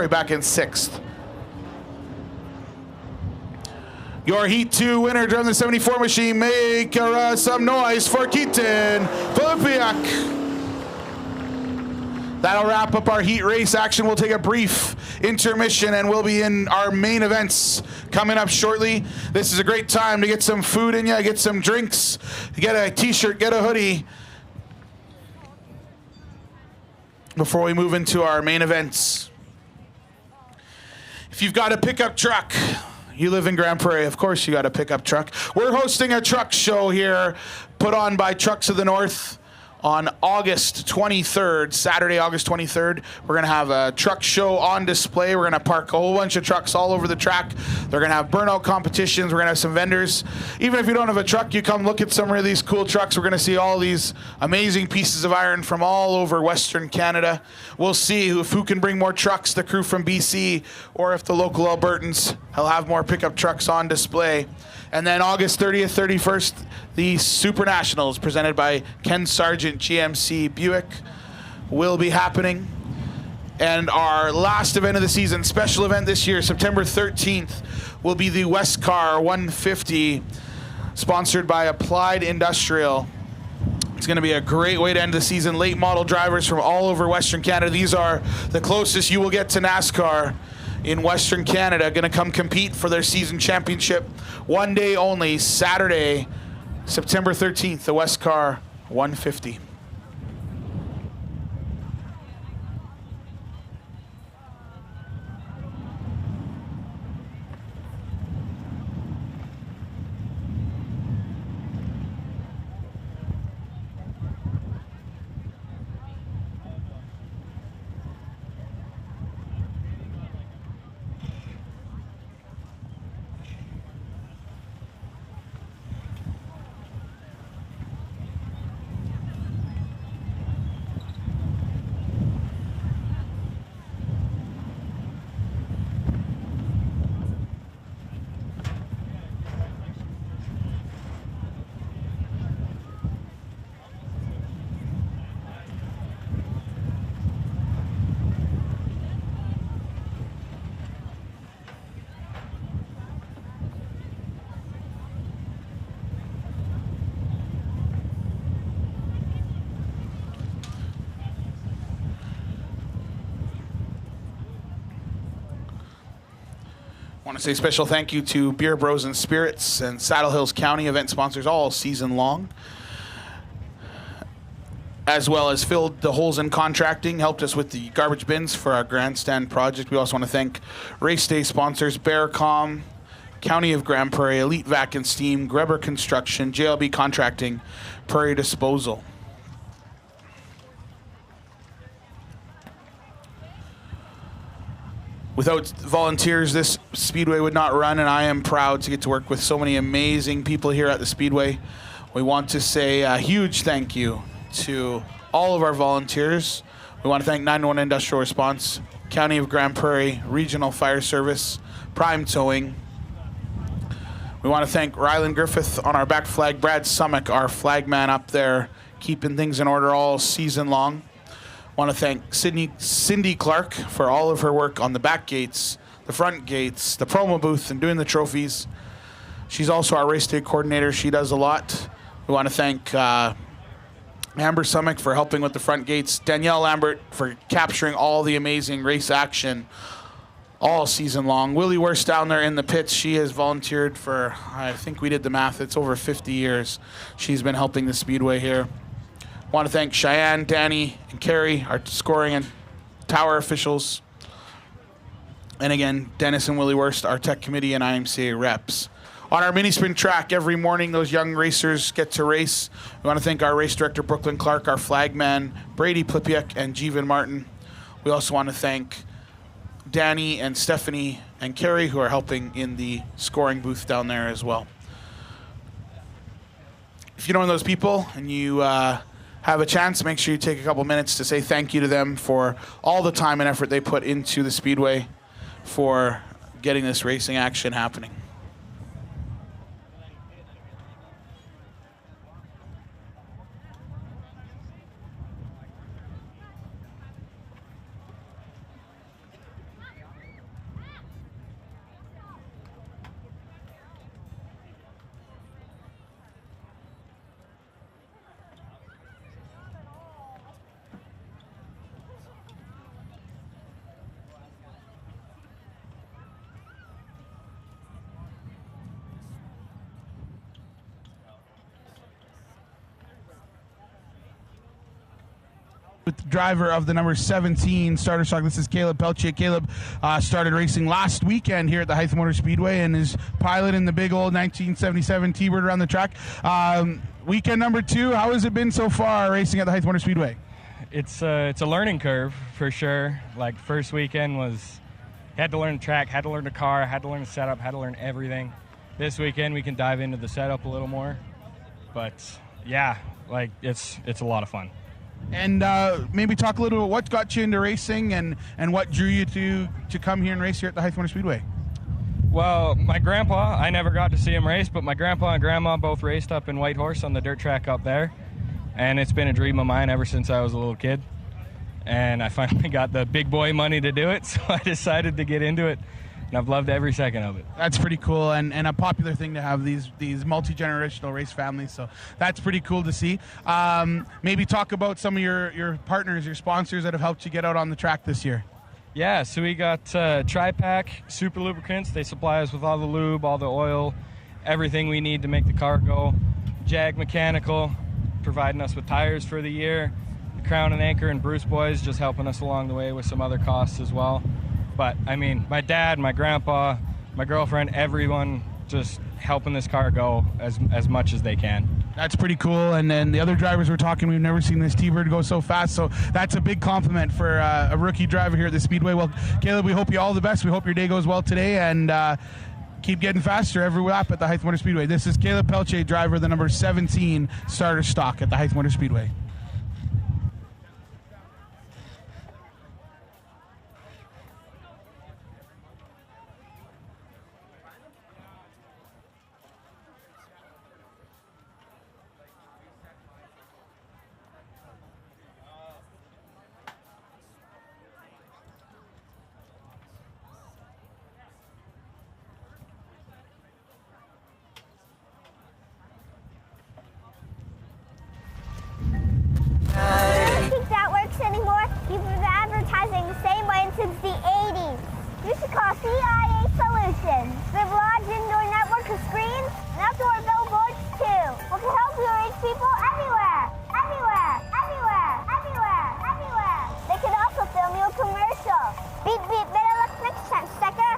back in sixth. Your Heat 2 winner from the 74 machine. Make some noise for Keaton Plipik. That'll wrap up our heat race action. We'll take a brief intermission and we'll be in our main events coming up shortly. This is a great time to get some food in you, get some drinks, get a t-shirt, get a hoodie before we move into our main events. If you've got a pickup truck, you live in Grand Prairie, of course you got a pickup truck. We're hosting a truck show here put on by Trucks of the North. On August 23rd, Saturday, August 23rd, we're going to have a truck show on display. We're going to park a whole bunch of trucks all over the track. They're going to have burnout competitions. We're going to have some vendors. Even if you don't have a truck, you come look at some of these cool trucks. We're going to see all these amazing pieces of iron from all over Western Canada. We'll see who can bring more trucks, the crew from BC, or if the local Albertans will have more pickup trucks on display. And then August 30th, 31st, the Super Nationals presented by Ken Sargent GMC Buick will be happening. And our last event of the season, special event this year, September 13th, will be the Westcar 150, sponsored by Applied Industrial. It's going to be a great way to end the season. Late model drivers from all over Western Canada. These are the closest you will get to NASCAR in Western Canada, going to come compete for their season championship. One day only, Saturday, September 13th, the Westcar 150. I want to say special thank you to Beer Bros and Spirits and Saddle Hills County event sponsors all season long, as well as filled the holes in contracting, helped us with the garbage bins for our grandstand project. We also want to thank race day sponsors Bearcom, County of Grand Prairie, Elite Vac and Steam, Greber Construction, JLB Contracting, Prairie Disposal. Without volunteers, this Speedway would not run, and I am proud to get to work with so many amazing people here at the Speedway. We want to say a huge thank you to all of our volunteers. We want to thank 911 Industrial Response, County of Grand Prairie, Regional Fire Service, Prime Towing, We want to thank Rylan Griffith on our back flag, Brad Summick, our flagman up there, keeping things in order all season long. Want to thank Cindy Clark for all of her work on the back gates, the front gates, the promo booth, and doing the trophies. She's also our race day coordinator. She does a lot. We want to thank Amber Summick for helping with the front gates, Danielle Lambert for capturing all the amazing race action all season long. Willie Worst down there in the pits. She has volunteered for, I think we did the math, it's over 50 years. She's been helping the Speedway here. Want to thank Cheyenne, Danny, and Carrie, our scoring and tower officials. And again, Dennis and Willie Worst, our tech committee and IMCA reps. On our mini sprint track, every morning those young racers get to race. We want to thank our race director, Brooklyn Clark, our flagman, Brady Plipiak, and Jeevan Martin. We also want to thank Danny and Stephanie and Carrie, who are helping in the scoring booth down there as well. If you know those people and you have a chance, make sure you take a couple minutes to say thank you to them for all the time and effort they put into the Speedway for getting this racing action happening. With the driver of the number 17 starter stock, this is Caleb Peltier. Caleb started racing last weekend here at the Hythe Motor Speedway and is piloting the big old 1977 T-Bird around the track. Weekend number 2, how has it been so far racing at the Hythe Motor Speedway? It's a learning curve for sure. Like first weekend was, had to learn the track, had to learn the car, had to learn the setup, had to learn everything. This weekend we can dive into the setup a little more, but yeah, like it's a lot of fun. And maybe talk a little about what got you into racing and what drew you to come here and race here at the Hythe Motor Speedway. Well, my grandpa, I never got to see him race, but my grandpa and grandma both raced up in Whitehorse on the dirt track up there. And it's been a dream of mine ever since I was a little kid. And I finally got the big boy money to do it, so I decided to get into it. And I've loved every second of it. That's pretty cool, and a popular thing to have these multi-generational race families, so that's pretty cool to see. Maybe talk about some of your partners, your sponsors that have helped you get out on the track this year. Yeah, so we got Tri-Pack Super Lubricants. They supply us with all the lube, all the oil, everything we need to make the car go. Jag Mechanical, providing us with tires for the year. The Crown and Anchor and Bruce Boys just helping us along the way with some other costs as well. But, I mean, my dad, my grandpa, my girlfriend, everyone just helping this car go as much as they can. That's pretty cool. And then the other drivers we're talking, we've never seen this T-Bird go so fast. So that's a big compliment for a rookie driver here at the Speedway. Well, Caleb, we hope you all the best. We hope your day goes well today and keep getting faster every lap at the Hythe Motor Speedway. This is Caleb Peltier, driver of the number 17 starter stock at the Hythe Motor Speedway. I don't think that works anymore. You've been advertising the same way since the 80s. You should call CIA Solutions. We have a large indoor network of screens and outdoor billboards too. We can help you reach people everywhere. Everywhere. Everywhere. Everywhere. Everywhere. They can also film you a commercial. Beep, beep, better luck next time, sucker.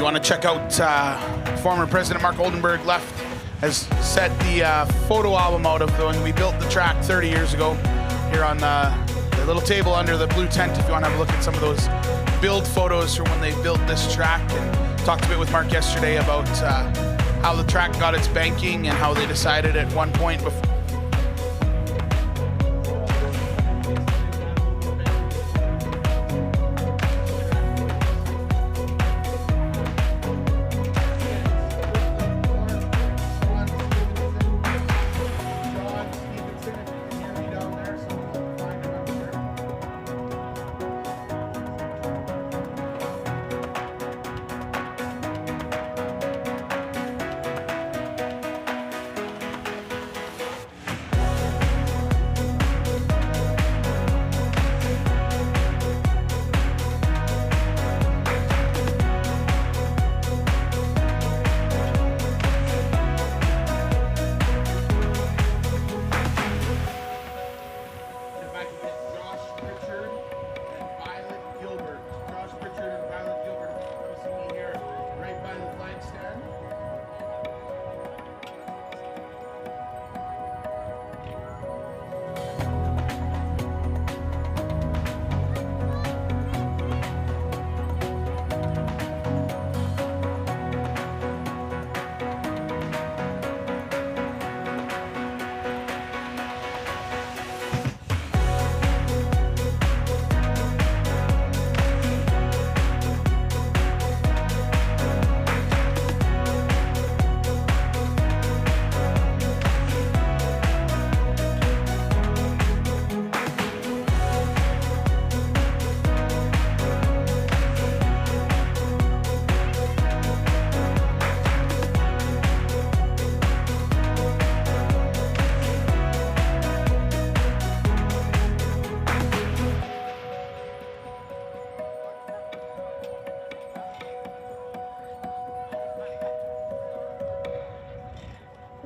want to check out former President Mark Oldenburg has set the photo album out of when we built the track 30 years ago here on the little table under the blue tent if you want to have a look at some of those build photos from when they built this track, and talked a bit with Mark yesterday about how the track got its banking and how they decided at one point before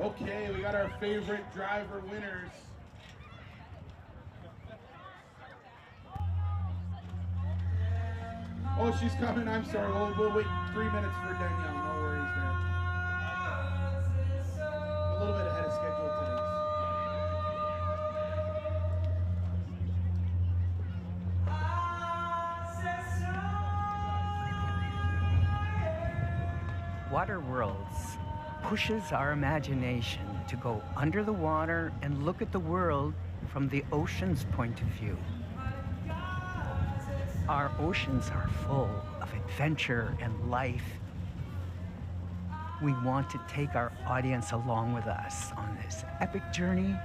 Okay, we got our favorite driver winners. Oh, she's coming. I'm sorry. We'll wait 3 minutes for Danielle. No worries there. A little bit ahead of schedule today. Water Worlds pushes our imagination to go under the water and look at the world from the ocean's point of view. Our oceans are full of adventure and life. We want to take our audience along with us on this epic journey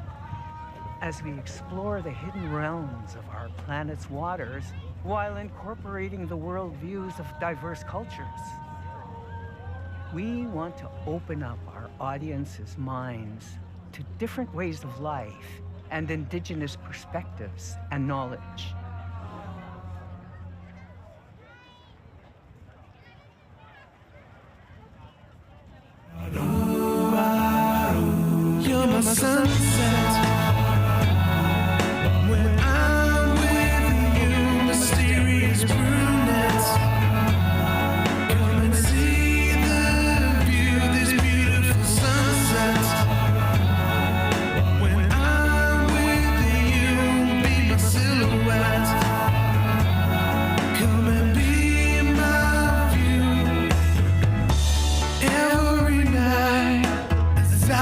as we explore the hidden realms of our planet's waters while incorporating the worldviews of diverse cultures. We want to open up our audience's minds to different ways of life and indigenous perspectives and knowledge. You're my sunset. When I'm with you, mysterious brunettes. Come and see the view, this beautiful sunset. When I'm with you, be my silhouette. Come and be my view. Every night as I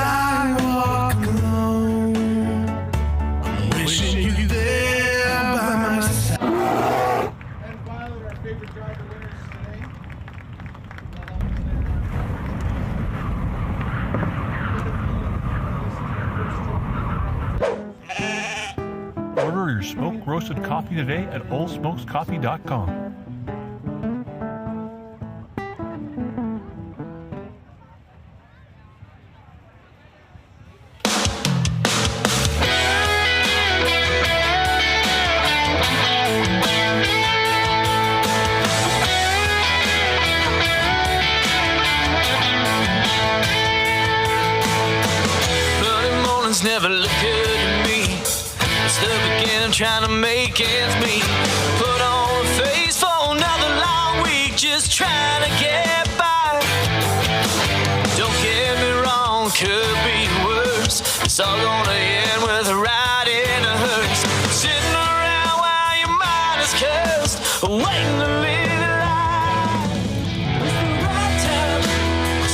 walk alone, I'm wishing you there by my side. And Violet, our favorite driver winners today. Order your smoked roasted coffee today at oldsmokescoffee.com. Early mornings never look good to me. It's the beginning, trying to make ends meet. Put on a face for another long week, just trying to get by. all gonna end with a ride in a hearse. Sitting around while your mind is cursed, waiting to live your life. It's the right time,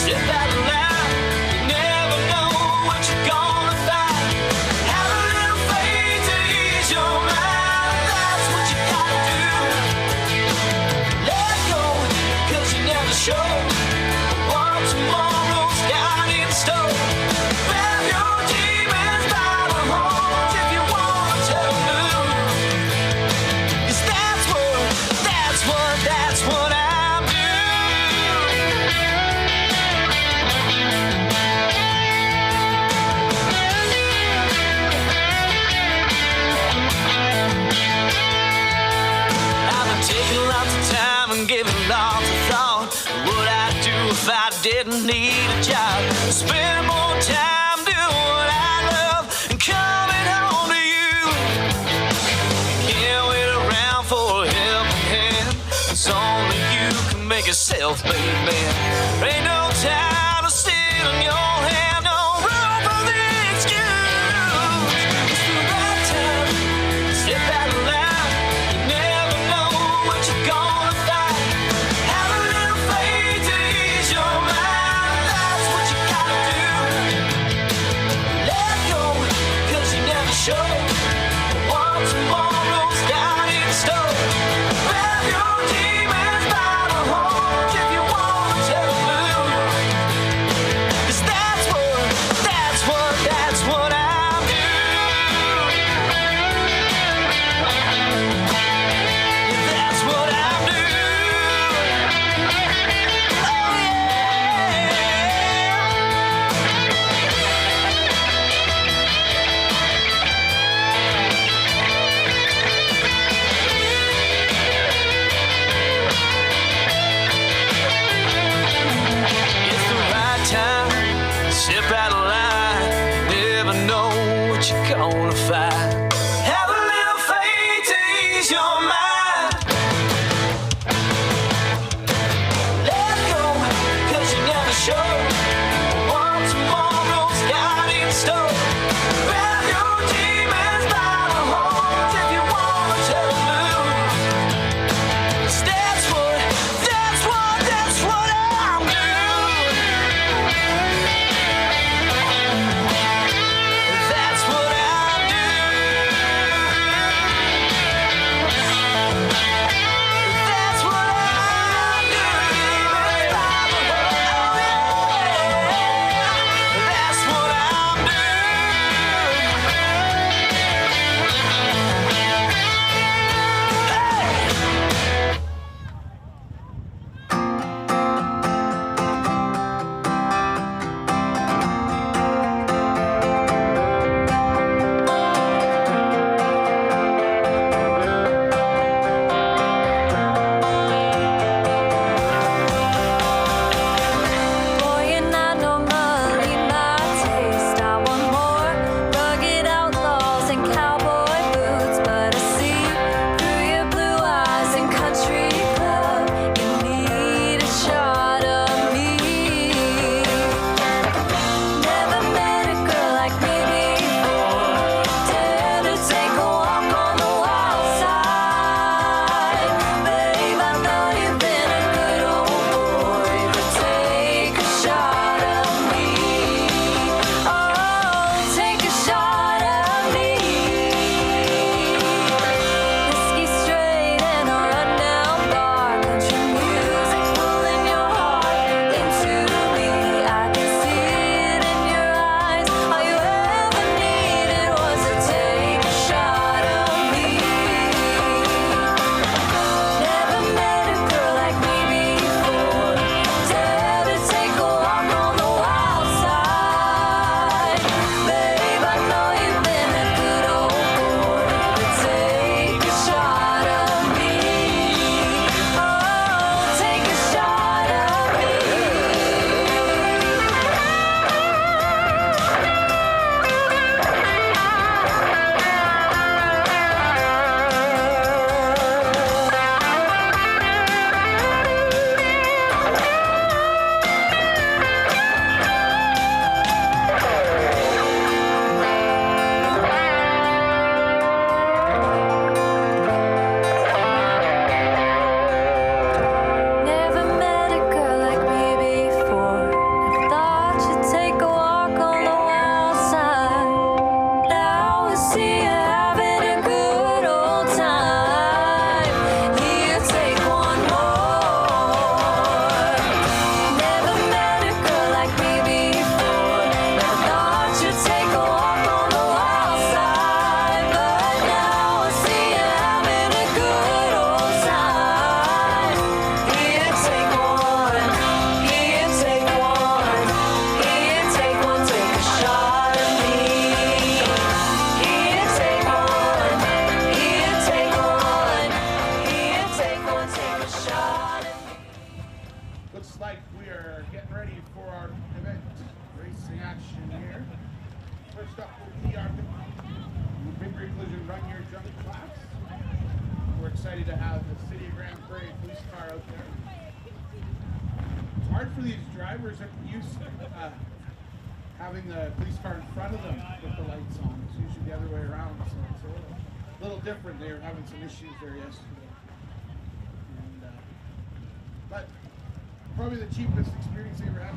step out loud. You never know what you're gonna find. Have a little faith to ease your mind. That's what you gotta do. Let go, 'cause you never show what tomorrow's got in store. Grab your demons by the horns if you wanna tell them. 'Cause that's what I'm doing. I've been taking lots of time and giving lots of thought. What I'd do if I didn't need a job. Spend more time doing what I love and coming home to you. Can't wait around for a helping hand. It's only you can make yourself made man. Ain't no time to sit on your hand. No room for the excuse. It's the right time. Step out loud. You never know what you're gonna find. Have a little faith to ease your mind. That's what you gotta do. Let go, 'cause you never show what tomorrow's got in store. Grab your demons by the horns if you wanna tell them. First up will be our Big Rig Collision Run Your Junk class. We're excited to have the City of Grand Prairie police car out there. It's hard for these drivers that are used to having the police car in front of them with the lights on. It's usually the other way around, so it's a little different. They were having some issues there yesterday. And, but probably the cheapest experience they ever had.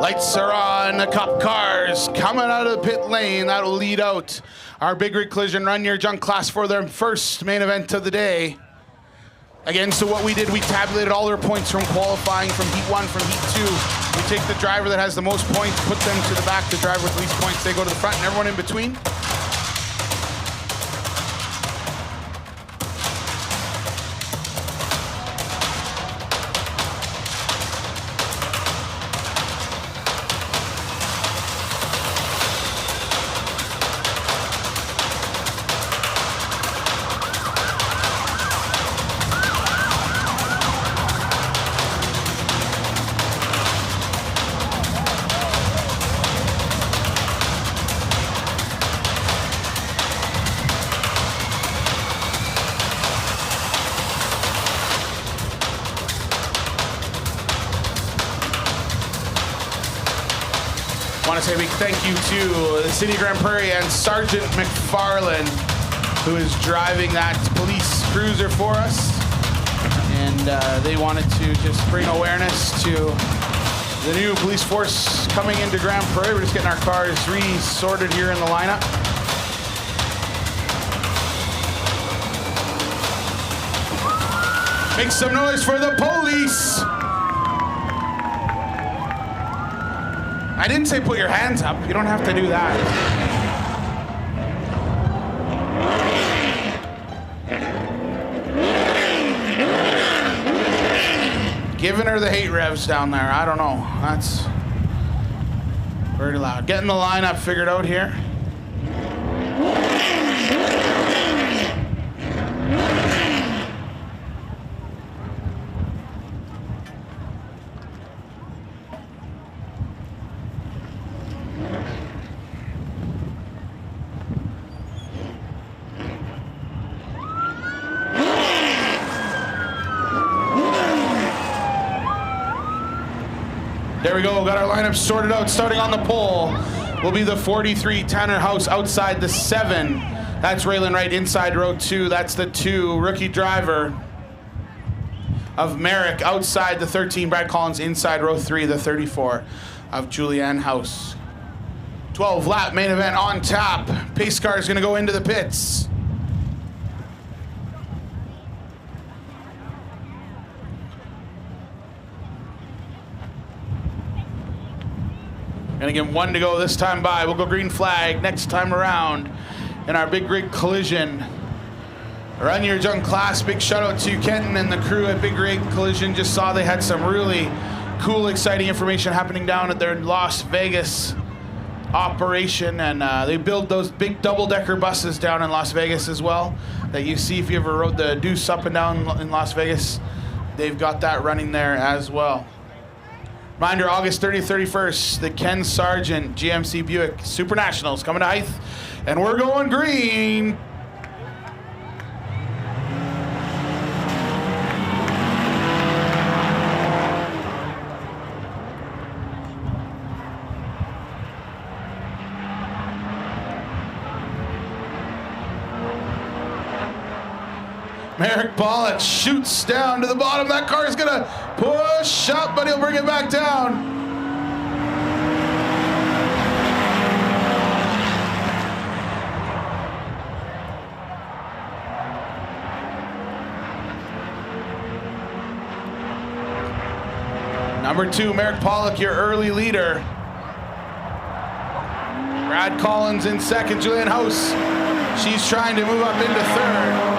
Lights are on, the cop cars coming out of the pit lane. That'll lead out our Big Rig Collision Run Your Junk class for their first main event of the day. Again, so what we did, we tabulated all their points from qualifying from Heat 1, from Heat 2. We take the driver that has the most points, put them to the back. The driver with the least points, they go to the front, and everyone in between. I want to say a big thank you to the City of Grand Prairie and Sergeant McFarland, who is driving that police cruiser for us. And they wanted to just bring awareness to the new police force coming into Grand Prairie. We're just getting our cars re-sorted here in the lineup. Make some noise for the police. I didn't say put your hands up. You don't have to do that. Giving her the hate revs down there. I don't know. That's very loud. Getting the lineup figured out here. There we go, got our lineup sorted out. Starting on the pole will be the 43 Tanner House outside the 7. That's Raylan Wright inside row 2. That's the 2 rookie driver of Merrick outside the 13. Brad Collins inside row 3, the 34 of Julianne House. 12 lap main event on tap. Pace car is going to go into the pits. And again, 1 to go this time by. We'll go green flag next time around in our big rig collision. Run Your Junk class, big shout out to Kenton and the crew at Big Rig Collision. Just saw they had some really cool, exciting information happening down at their Las Vegas operation, and they build those big double-decker buses down in Las Vegas as well that you see if you ever rode the Deuce up and down in Las Vegas. They've got that running there as well. Reminder, August 30th, 31st, the Ken Sargent GMC Buick Super Nationals coming to Hythe, and we're going green. Merrick Pollock shoots down to the bottom. That car is gonna push up, but he'll bring it back down. Number 2, Merrick Pollock, your early leader. Brad Collins in second. Julianne House, she's trying to move up into third.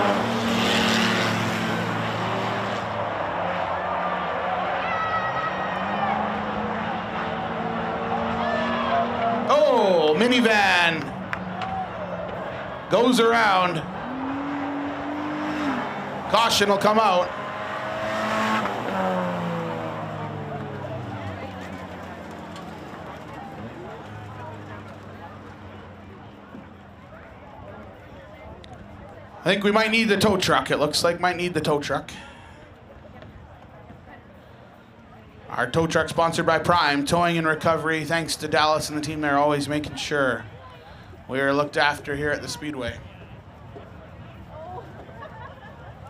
Minivan goes around. Caution will come out. I think we might need the tow truck. It looks like might need the tow truck. Our tow truck sponsored by Prime, Towing and Recovery. Thanks to Dallas and the team there, always making sure we are looked after here at the Speedway.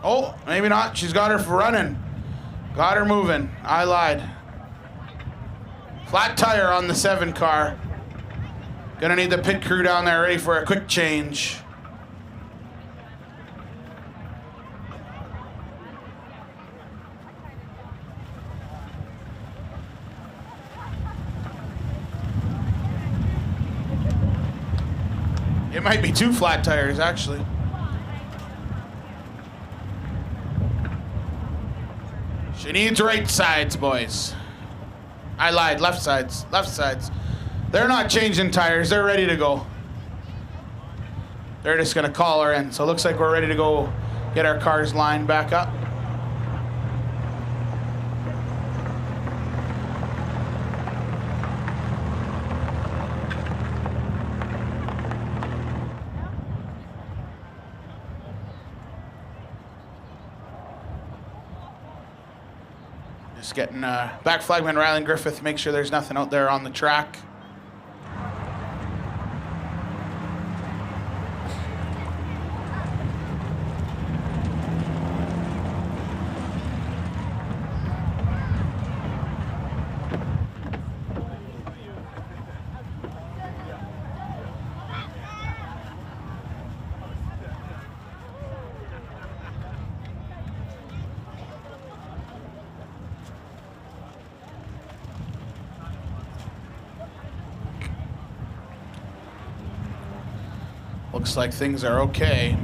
Oh, maybe not. She's got her running. Got her moving. I lied. Flat tire on the 7 car. Gonna need the pit crew down there ready for a quick change. It might be 2 flat tires, actually. She needs right sides, boys. I lied, left sides, left sides. They're not changing tires, they're ready to go. They're just gonna call her in. So it looks like we're ready to go get our cars lined back up. Just getting back flagman Rylan Griffith, make sure there's nothing out there on the track. Looks like things are okay.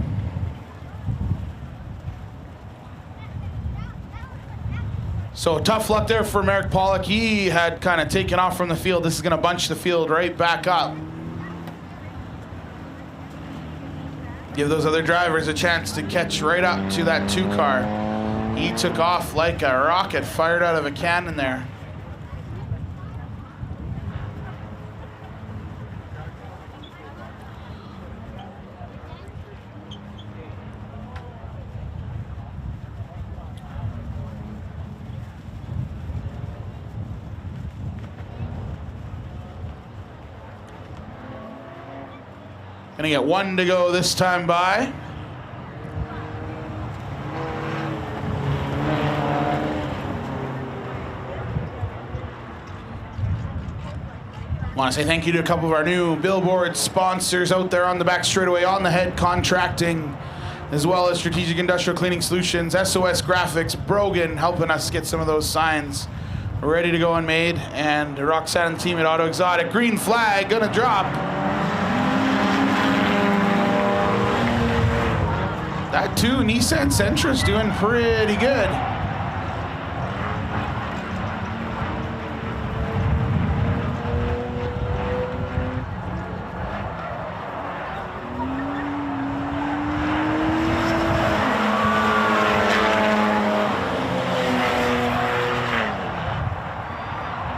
So tough luck there for Merrick Pollock. He had kind of taken off from the field. This is going to bunch the field right back up. Give those other drivers a chance to catch right up to that 2 car. He took off like a rocket fired out of a cannon there. Gonna get 1 to go this time by. Want to say thank you to a couple of our new billboard sponsors out there on the back straightaway, On the Head Contracting, as well as Strategic Industrial Cleaning Solutions, SOS Graphics, Brogan, helping us get some of those signs ready to go and made, and Roxanne and the team at Auto Exotic. Green flag, gonna drop. That too, Nissan Sentra's doing pretty good.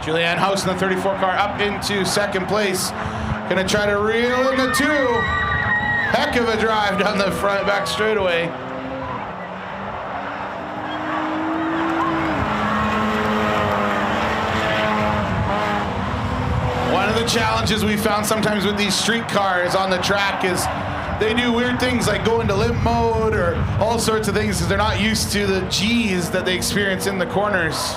Julianne House in the 34 car up into second place. Gonna try to reel in the 2. Heck of a drive down the front back straightaway. One of the challenges we found sometimes with these street cars on the track is they do weird things like go into limp mode or all sorts of things because they're not used to the G's that they experience in the corners.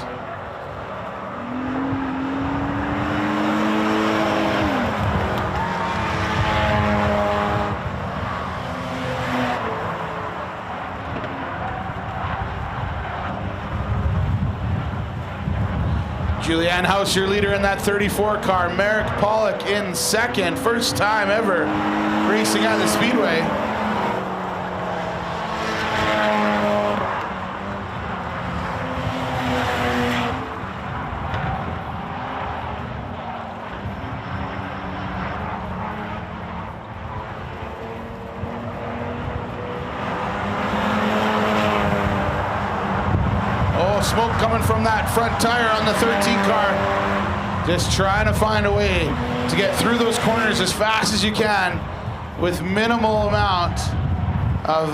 Julianne House, your leader in that 34 car. Merrick Pollock in second. First time ever racing at the Speedway. Smoke coming from that front tire on the 13 car. Just trying to find a way to get through those corners as fast as you can with minimal amount of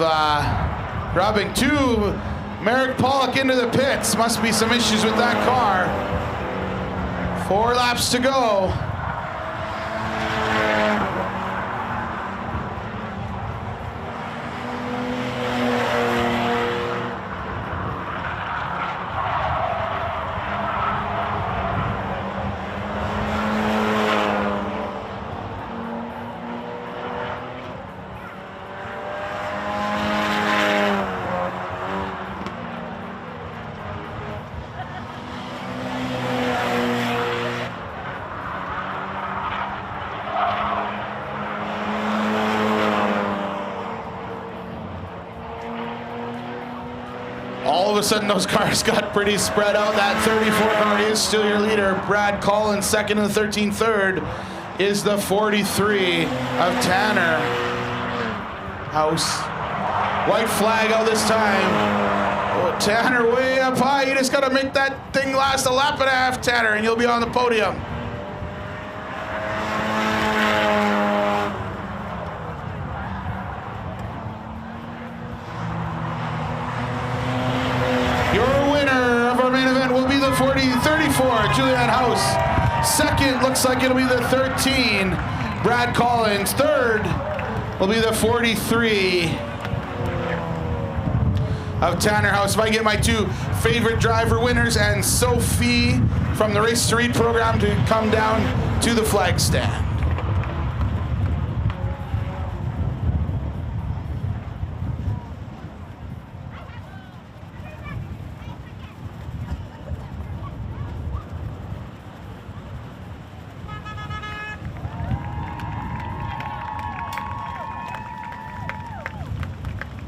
rubbing. 2, Merrick Pollock into the pits. Must be some issues with that car. 4 laps to go. All of a sudden, those cars got pretty spread out. That 34 car is still your leader. Brad Collins, second, and the 13 third is the 43 of Tanner House. White flag out this time. Oh, Tanner way up high. You just got to make that thing last a lap and a half, Tanner, and you'll be on the podium. Your winner of our main event will be the 34, Julianne House. Second, looks like it'll be the 13, Brad Collins. Third will be the 43 of Tanner House. If I get my 2 favorite driver winners and Sophie from the Race to Read program to come down to the flag stand.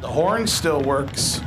The horn still works.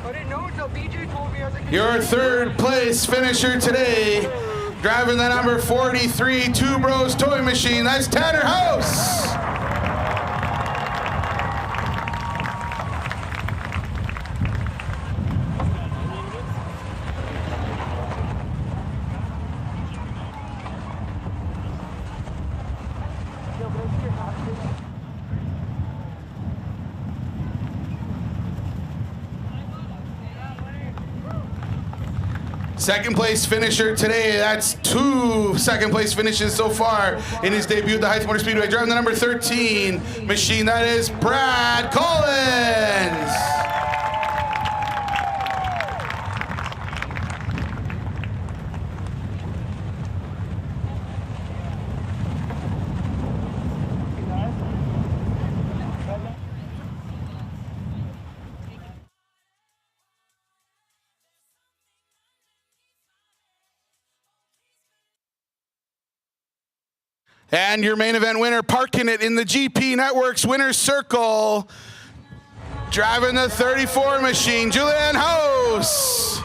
I didn't know until BJ told me. I was like, Your third place finisher today, driving the number 43 Two Bros Toy Machine, that's Tanner House. Second place finisher today. That's 2 second place finishes so far in his debut at the Hythe Motor Speedway. Driving the number 13 machine, that is Brad Collins. And your main event winner, parking it in the GP Network's winner's circle, driving the 34 machine, Julianne House.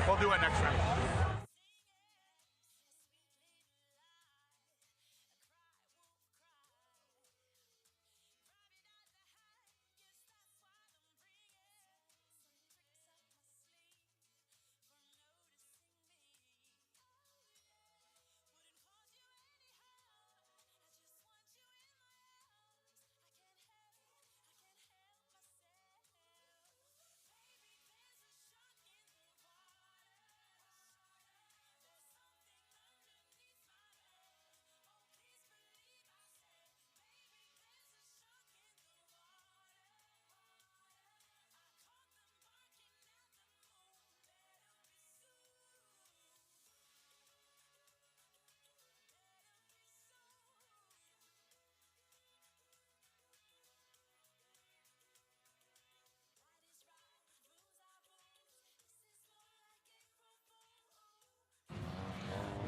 We'll do it next round.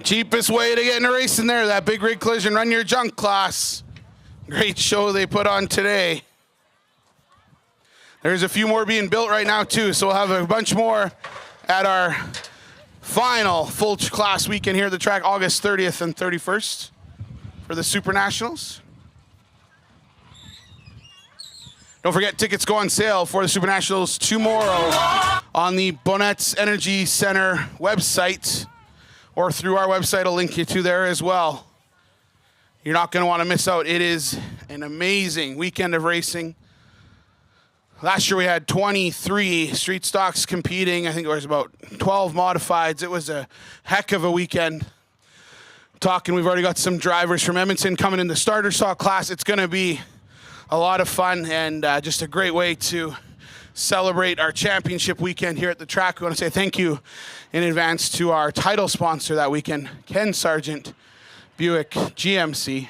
Cheapest way to get in a race in there, that big rig collision, run your junk class. Great show they put on today. There's a few more being built right now too, so we'll have a bunch more at our final full class weekend here at the track, August 30th and 31st for the Super Nationals. Don't forget, tickets go on sale for the Super Nationals tomorrow on the Bonnet's Energy Center website, or through our website. I'll link you to there as well. You're not going to want to miss out. It is an amazing weekend of racing. Last year we had 23 street stocks competing. I think there was about 12 modifieds. It was a heck of a weekend. We've already got some drivers from Edmonton coming in the starter stock class. It's going to be a lot of fun and just a great way to celebrate our championship weekend here at the track. We want to say thank you in advance to our title sponsor that weekend, Ken Sargent, Buick GMC.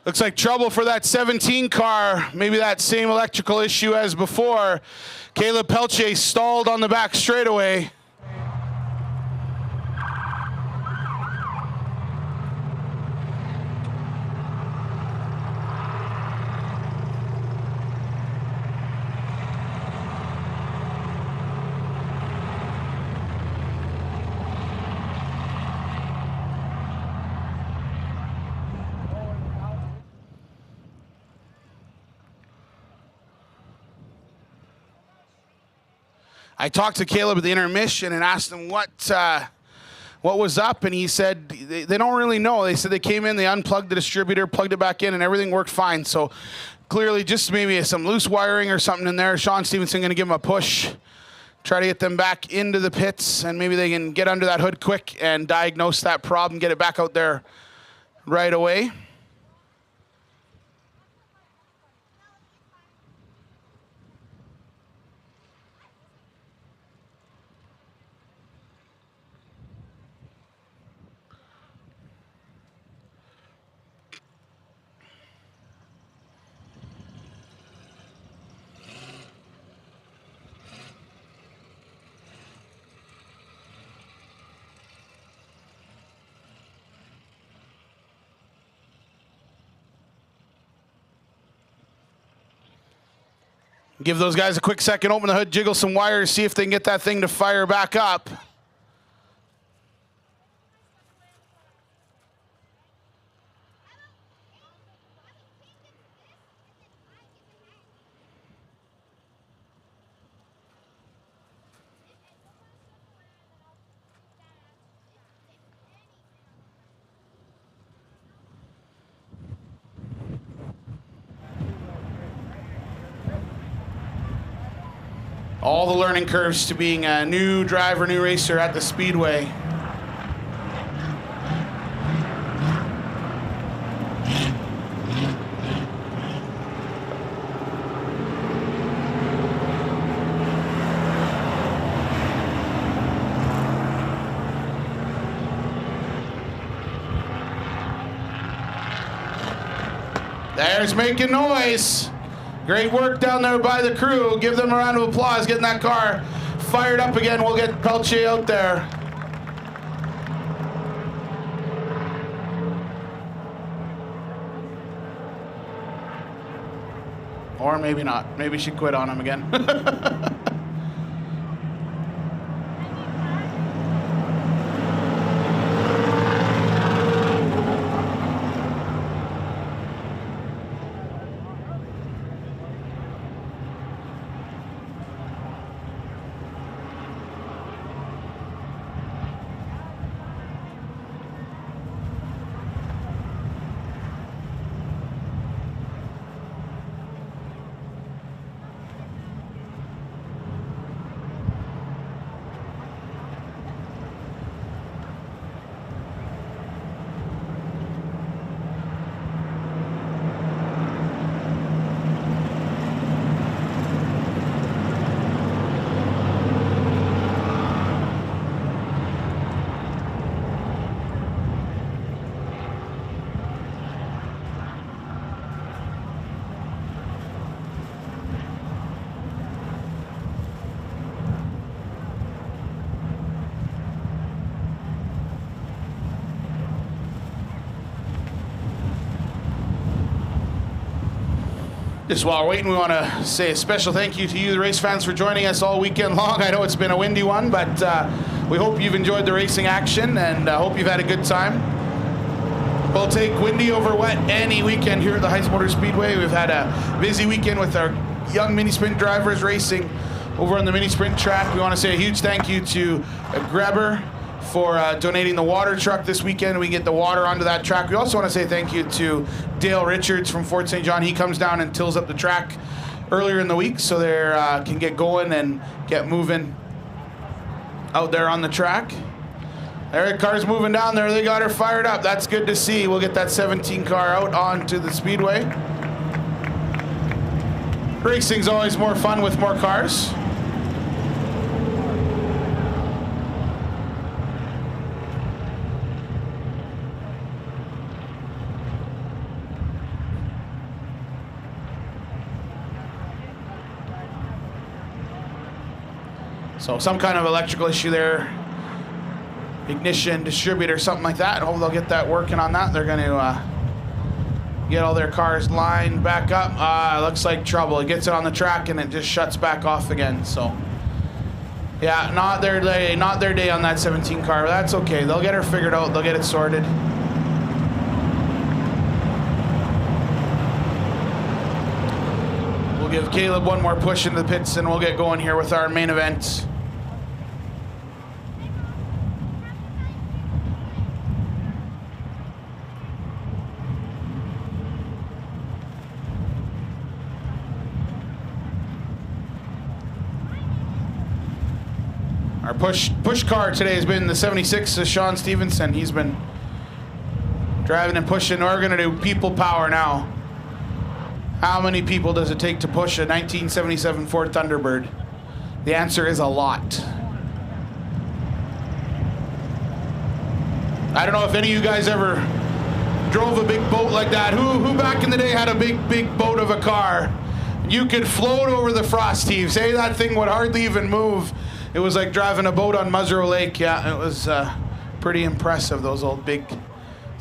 Looks like trouble for that 17 car. Maybe that same electrical issue as before. Caleb Pelche stalled on the back straightaway. I talked to Caleb at the intermission and asked him what was up, and he said they don't really know. They said they came in, they unplugged the distributor, plugged it back in, and everything worked fine. So clearly just maybe some loose wiring or something in there. Sean Stevenson going to give them a push, try to get them back into the pits, and maybe they can get under that hood quick and diagnose that problem, get it back out there right away. Give those guys a quick second, open the hood, jiggle some wires, see if they can get that thing to fire back up. All the learning curves to being a new driver, new racer at the Speedway. There's making noise. Great work down there by the crew. Give them a round of applause, getting that car fired up again. We'll get Pelche out there. Or maybe not. Maybe she quit on him again. Just while we're waiting, we want to say a special thank you to you, the race fans, for joining us all weekend long. I know it's been a windy one, but we hope you've enjoyed the racing action and hope you've had a good time. We'll take windy over wet any weekend here at the Hythe Motor Speedway. We've had a busy weekend with our young mini sprint drivers racing over on the mini sprint track. We want to say a huge thank you to Grabber for donating the water truck this weekend. We get the water onto that track. We also want to say thank you to Dale Richards from Fort St. John. He comes down and tills up the track earlier in the week so they can get going and get moving out there on the track. There, car's moving down there. They got her fired up. That's good to see. We'll get that 17 car out onto the Speedway. Racing's always more fun with more cars. So some kind of electrical issue there, ignition, distributor, something like that. Hope they'll get that working on that. They're going to get all their cars lined back up. Looks like trouble. It gets it on the track and it just shuts back off again. So yeah, not their day on that 17 car. But that's okay. They'll get her figured out. They'll get it sorted. We'll give Caleb one more push into the pits and we'll get going here with our main event. Our push car today has been the 76 of Sean Stevenson. He's been driving and pushing. We're going to do people power now. How many people does it take to push a 1977 Ford Thunderbird? The answer is a lot. I don't know if any of you guys ever drove a big boat like that. Who back in the day had a big boat of a car? You could float over the frost heaves. Hey, that thing would hardly even move. It was like driving a boat on Musreau Lake. Yeah, it was pretty impressive, those old big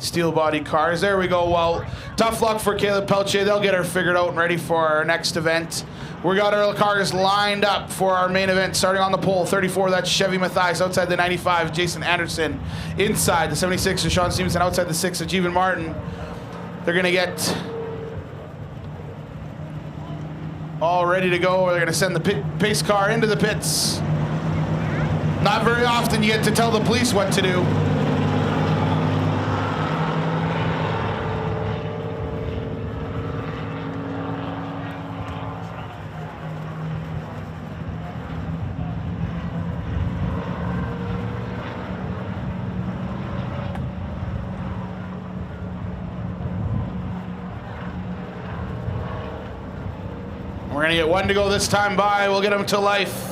steel body cars. There we go. Well, tough luck for Caleb Pelche. They'll get her figured out and ready for our next event. We got our cars lined up for our main event. Starting on the pole, 34, that's Chevy Mathias. Outside the 95, Jason Anderson. Inside the 76 is Sean Stevenson. Outside the 6 of Jeevan Martin. They're going to get all ready to go. They're going to send the pace car into the pits. Not very often you get to tell the police what to do. We're gonna get one to go this time by. We'll get him to life.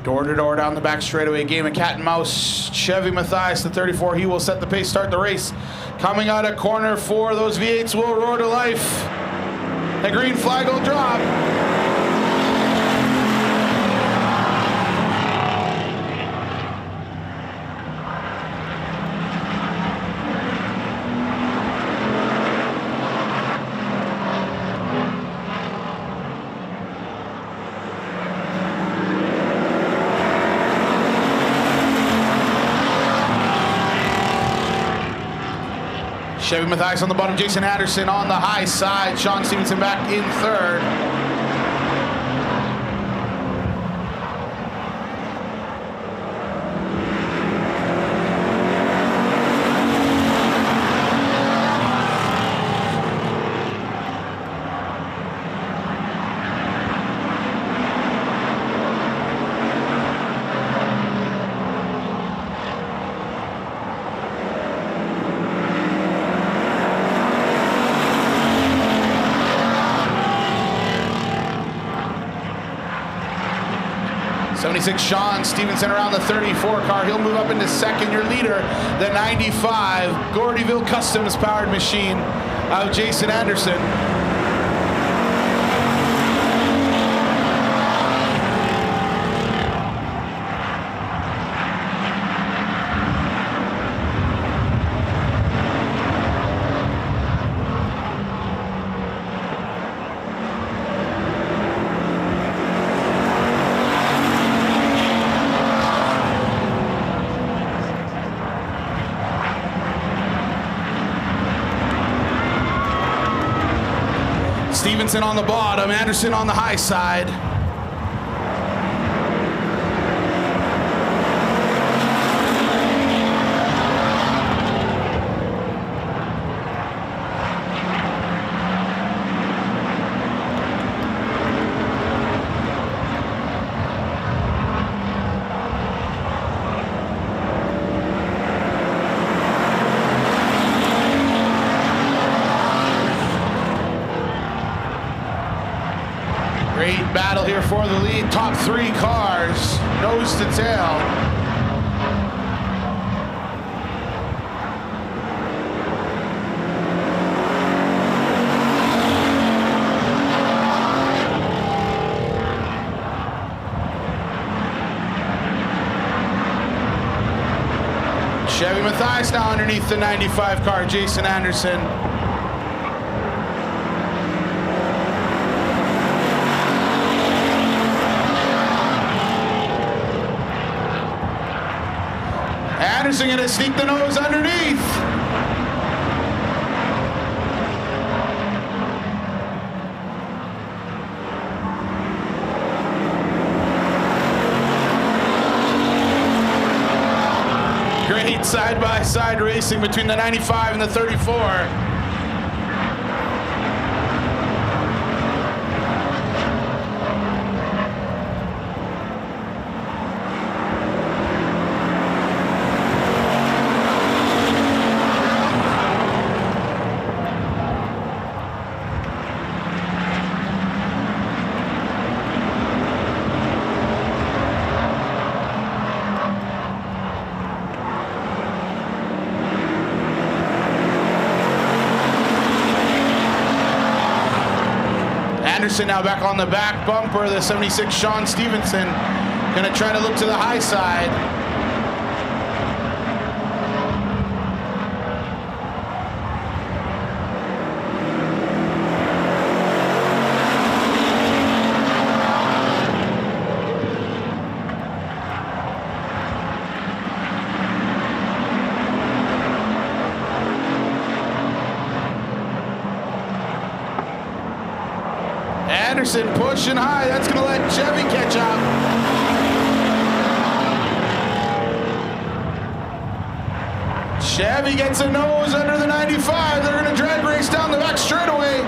Door to door down the back straightaway, game of cat and mouse. Chevy Mathias, the 34, he will set the pace, start the race. Coming out of corner 4, those V8s will roar to life. The green flag will drop. Chevy Mathias on the bottom, Jason Anderson on the high side, Sean Stevenson back in third. Sean Stevenson around the 34 car. He'll move up into second. Your leader, the 95 Gordyville Customs powered machine of Jason Anderson. Stevenson on the bottom, Anderson on the high side. Battle here for the lead. Top 3 cars, nose to tail. Chevy Mathias now underneath the 95 car, Jason Anderson. Anderson gonna sneak the nose underneath. Great side-by-side racing between the 95 and the 34. Anderson now back on the back bumper. The 76 Sean Stevenson gonna try to look to the high side. Anderson pushing high. That's going to let Chevy catch up. Chevy gets a nose under the 95. They're going to drag race down the back straightaway.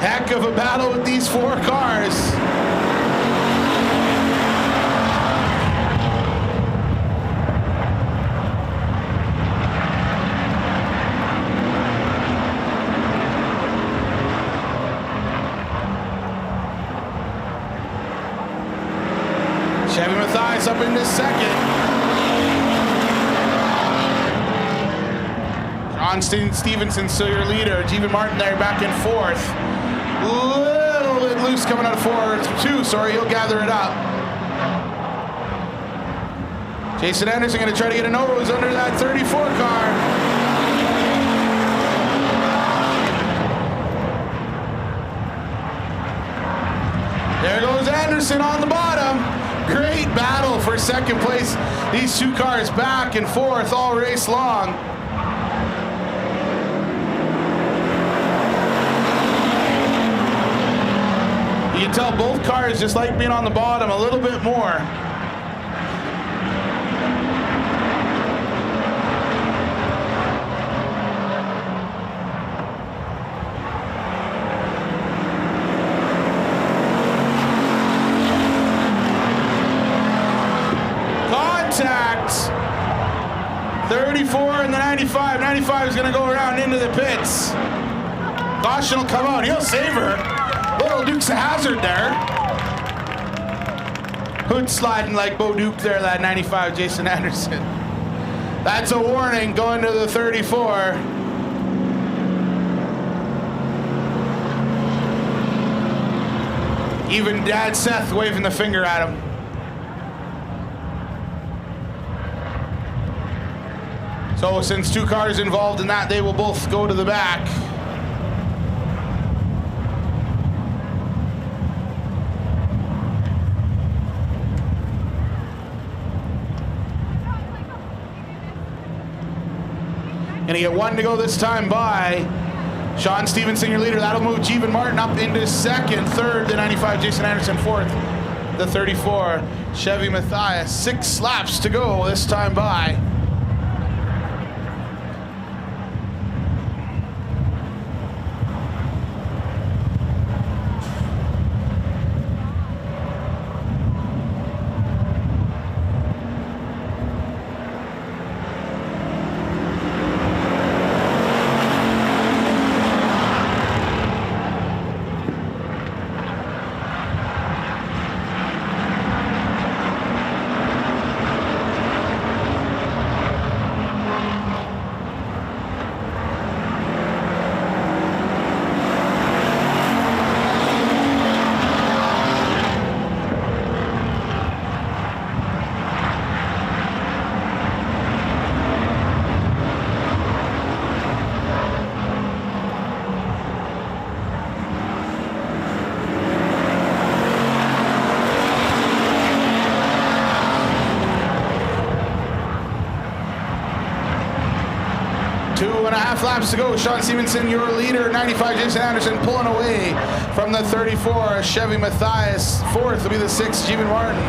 Heck of a battle with these 4 cars. Chevy Mathias up into second. John Stevenson still your leader. Jeevan Martin there back in 4th. Little bit loose coming out of 4-2, sorry, he'll gather it up. Jason Anderson going to try to get a nose under that 34 car. There goes Anderson on the bottom. Great battle for second place. These 2 cars back and forth all race long. You can tell both cars just like being on the bottom a little bit more. Contact. 34 and the 95. 95 is going to go around into the pits. Caution will come out. He'll save her. Little Duke's a hazard there. Hood sliding like Bo Duke there, that 95 Jason Anderson. That's a warning going to the 34. Even Dad Seth waving the finger at him. So since 2 cars involved in that, they will both go to the back. Gonna get 1 to go this time by Sean Stevenson, your leader. That'll move Jeevan Martin up into second. 3rd, the 95 Jason Anderson. 4th, the 34 Chevy Mathias. 6 laps to go this time by. Laps to go. Sean Stevenson, your leader. 95 Jason Anderson pulling away from the 34 Chevy Mathias. 4th will be the 6 Jeevan Martin.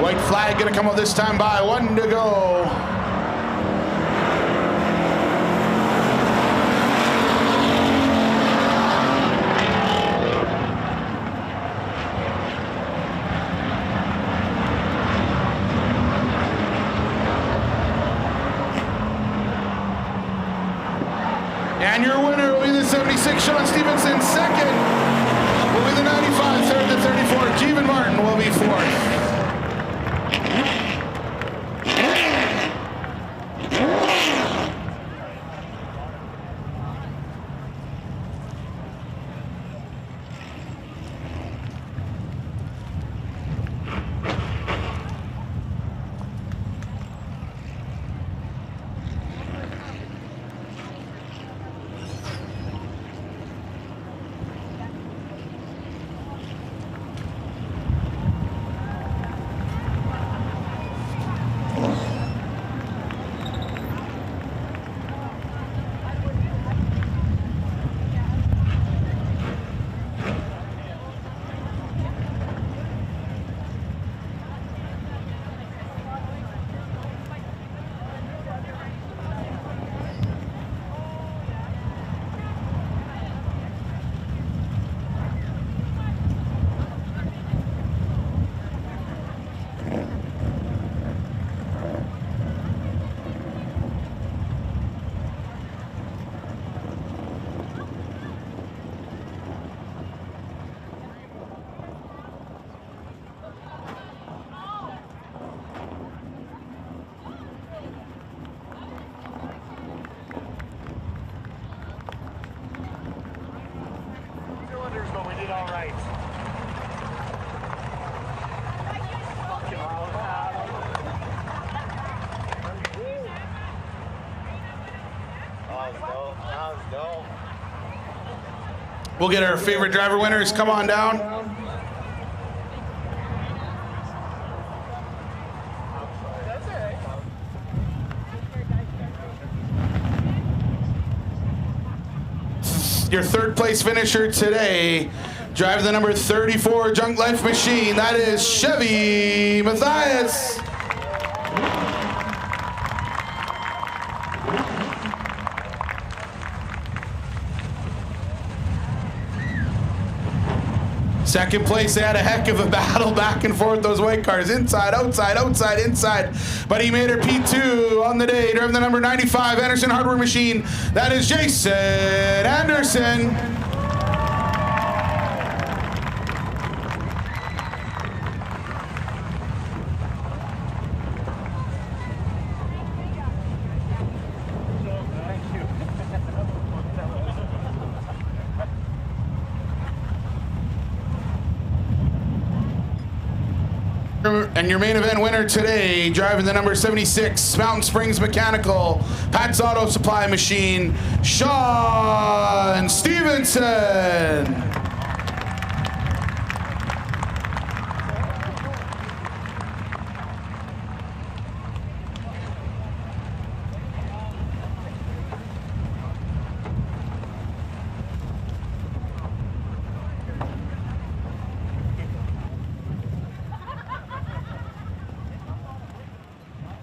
White flag gonna come out this time by. 1 to go. And your winner will be the 76, Sean Stevenson. Second will be the 95. Third, the 34, Jeevan Martin will be fourth. But we did all right. We'll get our favorite driver winners. Come on down. Your third place finisher today, driving the number 34 Junk Life Machine. That is Chevy Matthias. Second place, they had a heck of a battle back and forth, those white cars. Inside, outside, outside, inside. But he made her P2 on the day, driving the number 95 Anderson Hardware Machine. That is Jason Anderson. And your main event winner today, driving the number 76 Mountain Springs Mechanical, Pat's Auto Supply Machine, Sean Stevenson.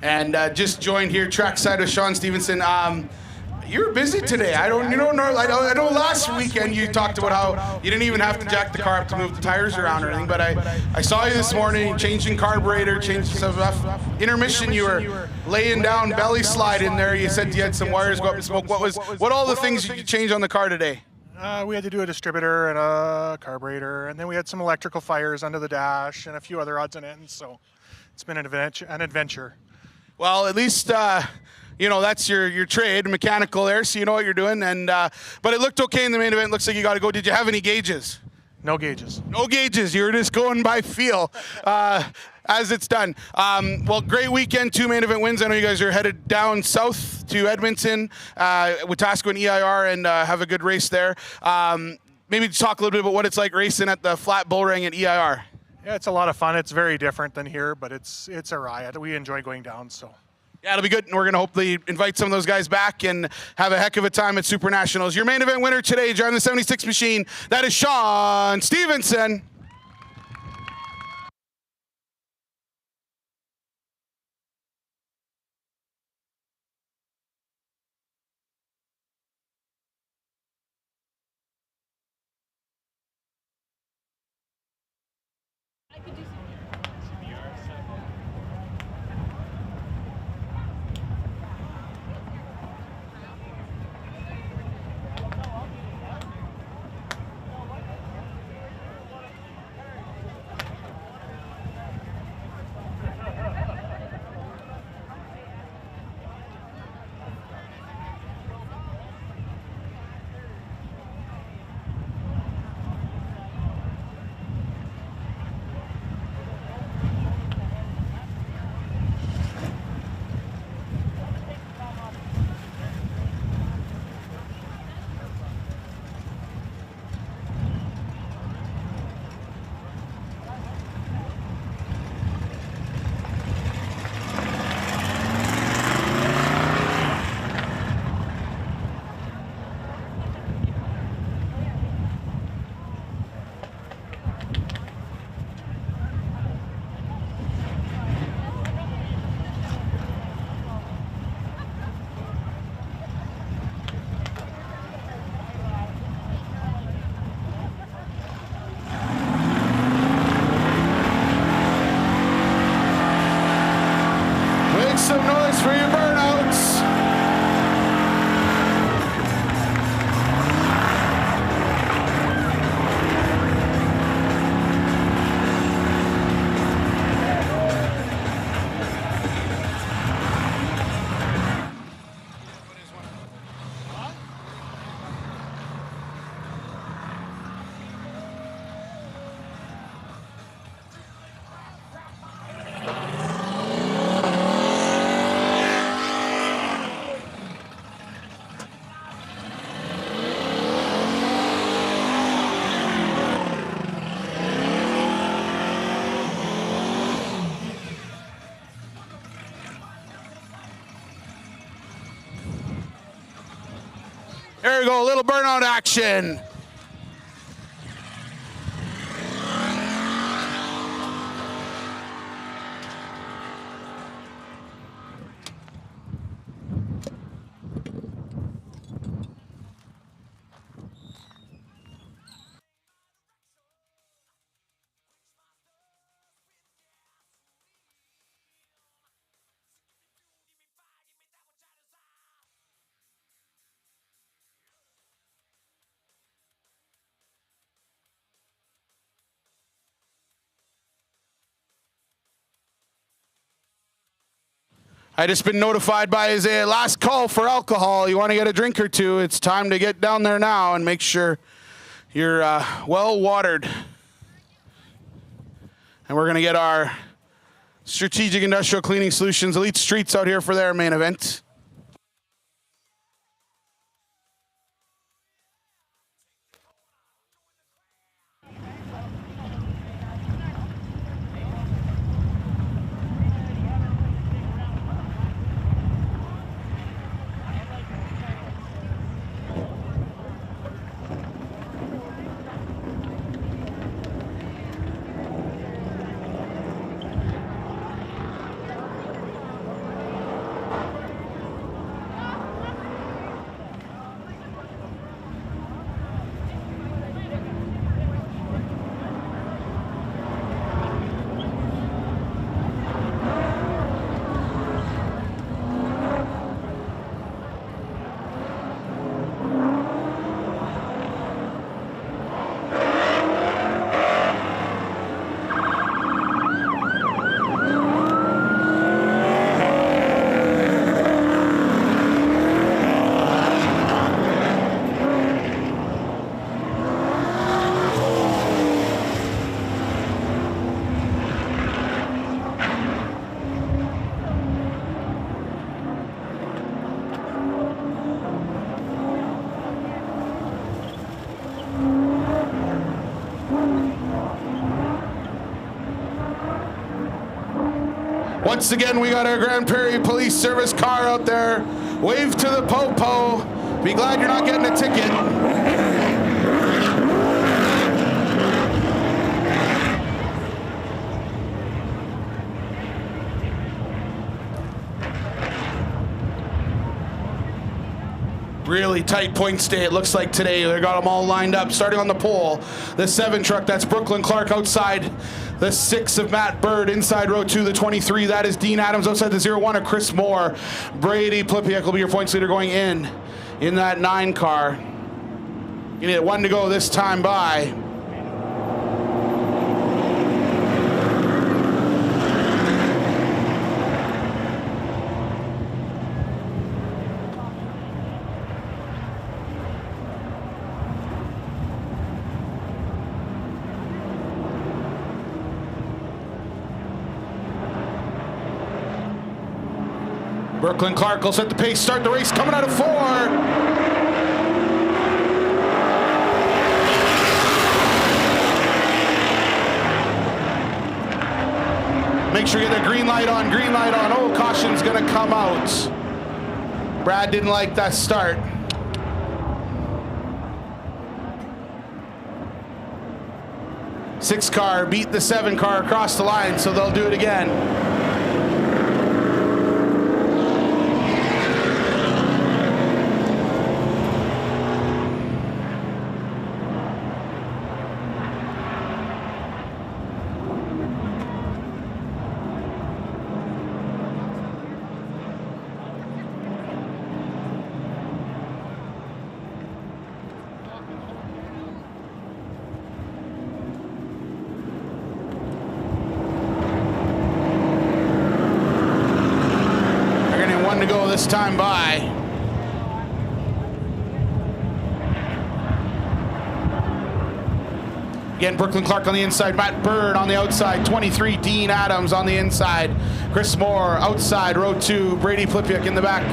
And just joined here trackside with Sean Stevenson. You're busy today. I know last weekend you talked about how you didn't even have to jack the car up to move the tires around or anything, but I saw you this morning changing carburetor, changing stuff. Intermission, you were laying down belly slide in there. You said you had some wires go up in smoke. What all the things did you change on the car today? We had to do a distributor and a carburetor, and then we had some electrical fires under the dash and a few other odds and ends, so it's been an adventure. Well, at least, that's your trade, mechanical there, so you know what you're doing. And but it looked okay in the main event. Looks like you got to go. Did you have any gauges? No gauges. No gauges. You were just going by feel as it's done. Well, great weekend, 2 main event wins. I know you guys are headed down south to Edmonton, Wetaskiwin and EIR, and have a good race there. Maybe talk a little bit about what it's like racing at the Flat Bull Ring at EIR. Yeah, it's a lot of fun. It's very different than here, but it's a riot. We enjoy going down, so. Yeah, it'll be good, and we're going to hopefully invite some of those guys back and have a heck of a time at Super Nationals. Your main event winner today, driving the 76 machine, that is Sean Stevenson. There we go, a little burnout action. I just been notified by Isaiah, last call for alcohol. You want to get a drink or two, it's time to get down there now and make sure you're well watered. And we're going to get our Strategic Industrial Cleaning Solutions Elite Streets out here for their main event. Once again, we got our Grand Prairie Police Service car out there. Wave to the po-po. Be glad you're not getting a ticket. Really tight points day, it looks like today. They got them all lined up, starting on the pole. The 7 truck, that's Brooklyn Clark outside. The 6 of Matt Bird, inside row 2, the 23, that is Dean Adams. Outside the 01 of Chris Moore. Brady Plipiak will be your points leader going in that 9 car. You need 1 to go this time by. Brooklyn Clark will set the pace, start the race, coming out of 4. Make sure you get the green light on, green light on. Oh, caution's gonna come out. Brad didn't like that start. Six car beat the 7 car across the line, so they'll do it again. To go this time by. Again, Brooklyn Clark on the inside, Matt Bird on the outside, 23, Dean Adams on the inside, Chris Moore outside, row 2, Brady Plipiak in the back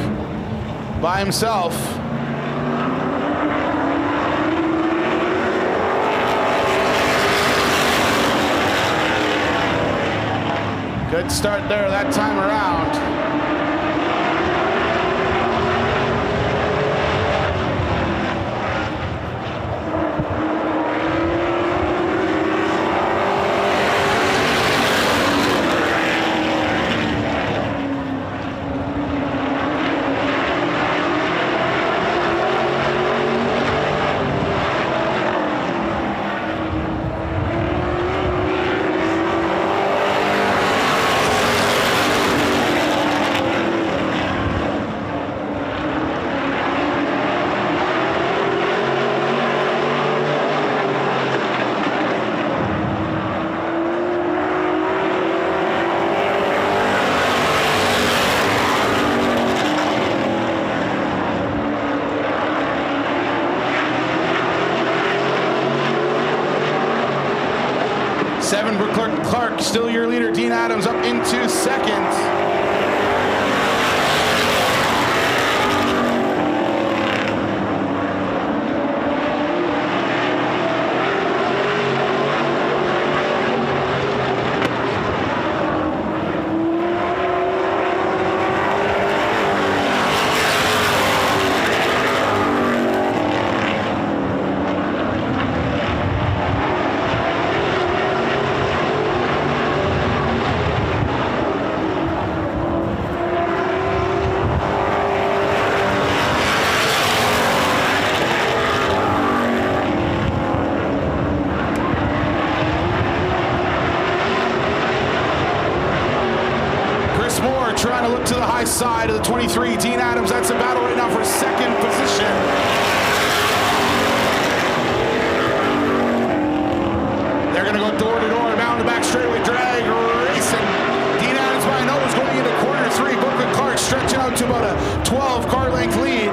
by himself. Good start there that time around. 7, Brooke Clark, still your leader. Dean Adams up into second. Trying to look to the high side of the 23. Dean Adams, that's a battle right now for second position. They're going to go door to door down the back straightaway, drag racing. Dean Adams by nose going into corner 3. Brooklyn Clark stretching out to about a 12 car length lead.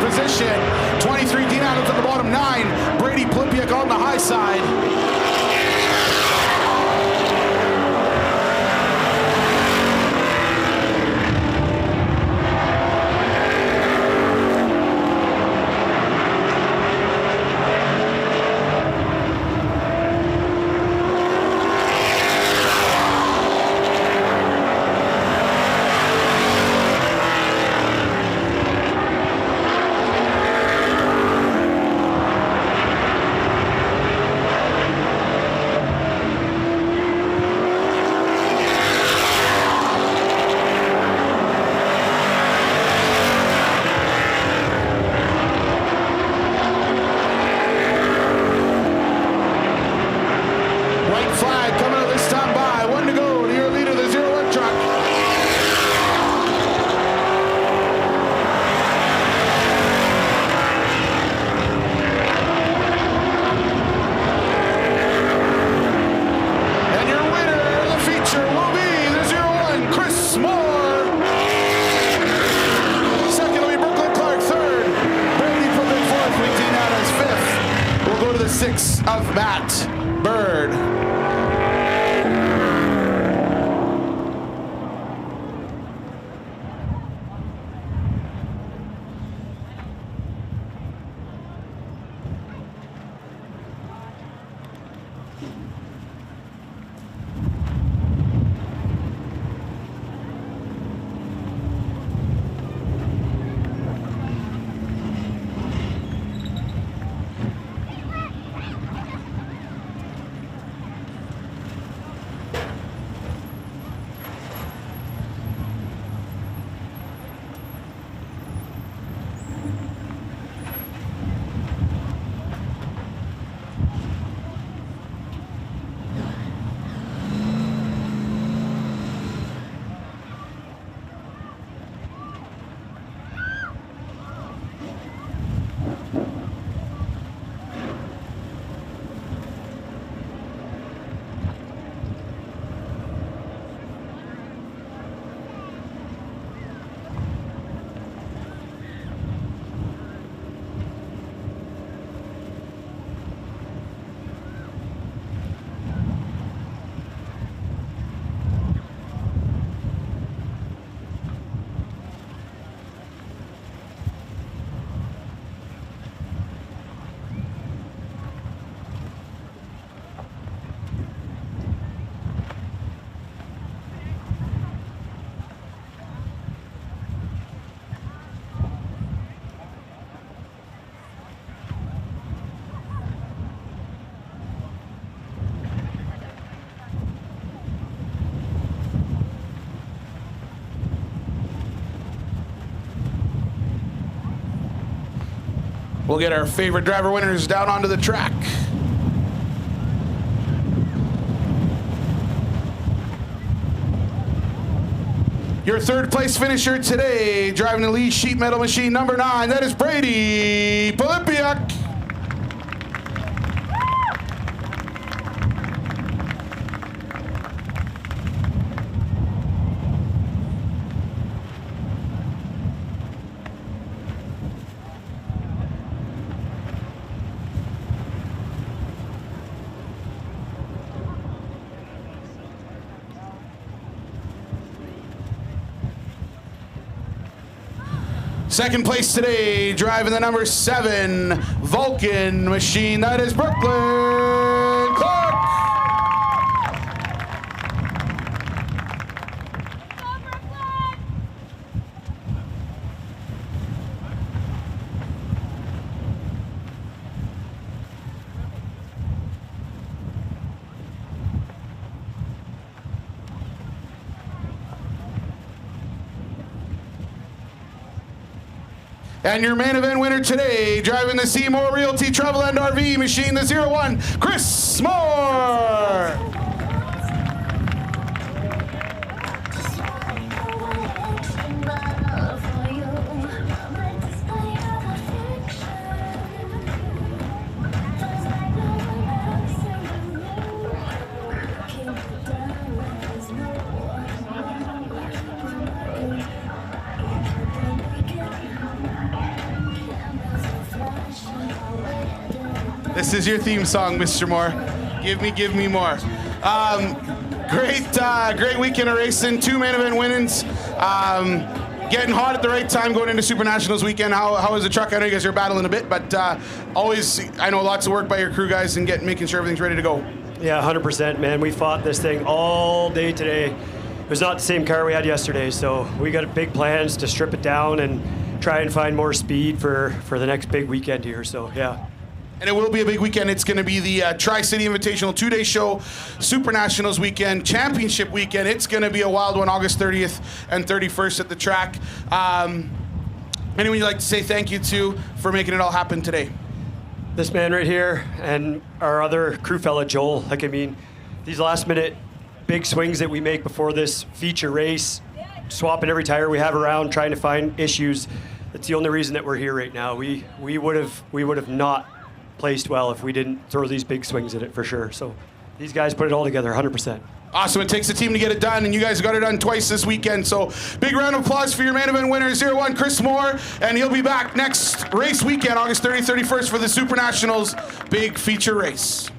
position. 23 Dean Adams on the bottom, 9 Brady Plipiak on the high side. 6 of Matt Bird. We'll get our favorite driver winners down onto the track. Your third place finisher today, driving the Lee Sheet Metal Machine number 9, that is Brady Polimpiak. Second place today, driving the number 7 Vulcan machine, that is Brooklyn Clark. And your main event winner today, driving the Seymour Realty Travel and RV machine, the 01, Chris Moore. This is your theme song, Mr. Moore. Give me more. Great weekend of racing. 2 main event winnings. Getting hot at the right time going into Super Nationals weekend. How was the truck? I know you guys are battling a bit, but always, I know lots of work by your crew guys and making sure everything's ready to go. Yeah, 100%, man. We fought this thing all day today. It was not the same car we had yesterday, so we got big plans to strip it down and try and find more speed for the next big weekend here. So, yeah. And it will be a big weekend. It's going to be the Tri-City Invitational 2-day show, Super Nationals weekend, Championship weekend. It's going to be a wild one, August 30th and 31st at the track. Anyone you'd like to say thank you to for making it all happen today? This man right here and our other crew fella, Joel. Like, I mean, these last-minute big swings that we make before this feature race, swapping every tire we have around, trying to find issues. That's the only reason that we're here right now. We would have not placed well if we didn't throw these big swings at it for sure. So these guys put it all together 100%. Awesome. It takes a team to get it done, and you guys got it done twice this weekend. So big round of applause for your main event winner, 01 Chris Moore, and he'll be back next race weekend, August 30th, 31st for the Super Nationals big feature race.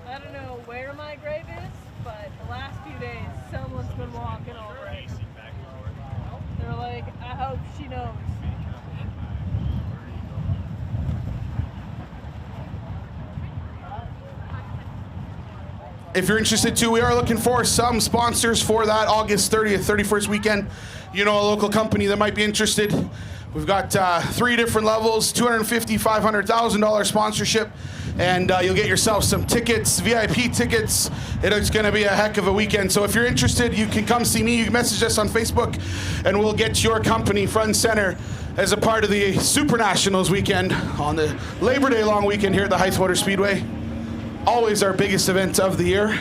I don't know where my grave is, but the last few days, someone's been walking over it. They're like, I hope she knows. If you're interested too, we are looking for some sponsors for that August 30th, 31st weekend. You know, a local company that might be interested. We've got 3 different levels, $250,000, $500,000 sponsorship, and you'll get yourself some tickets, VIP tickets. It's going to be a heck of a weekend. So if you're interested, you can come see me. You can message us on Facebook, and we'll get your company front and center as a part of the Super Nationals weekend on the Labor Day long weekend here at the Hythe Motor Speedway. Always our biggest event of the year.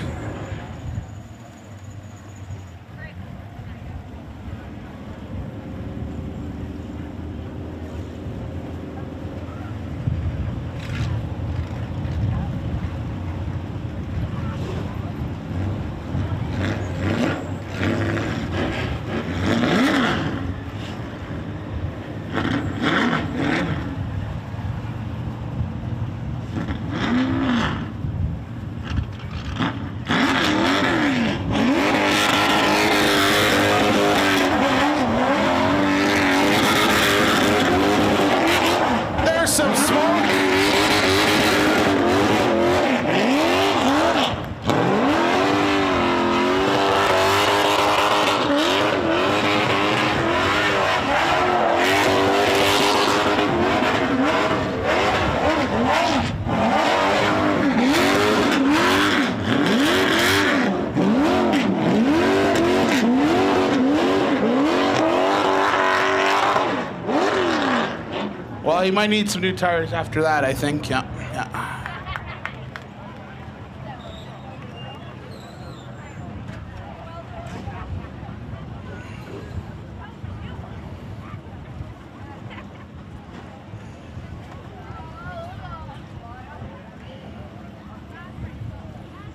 Well, he might need some new tires after that, I think. Yeah.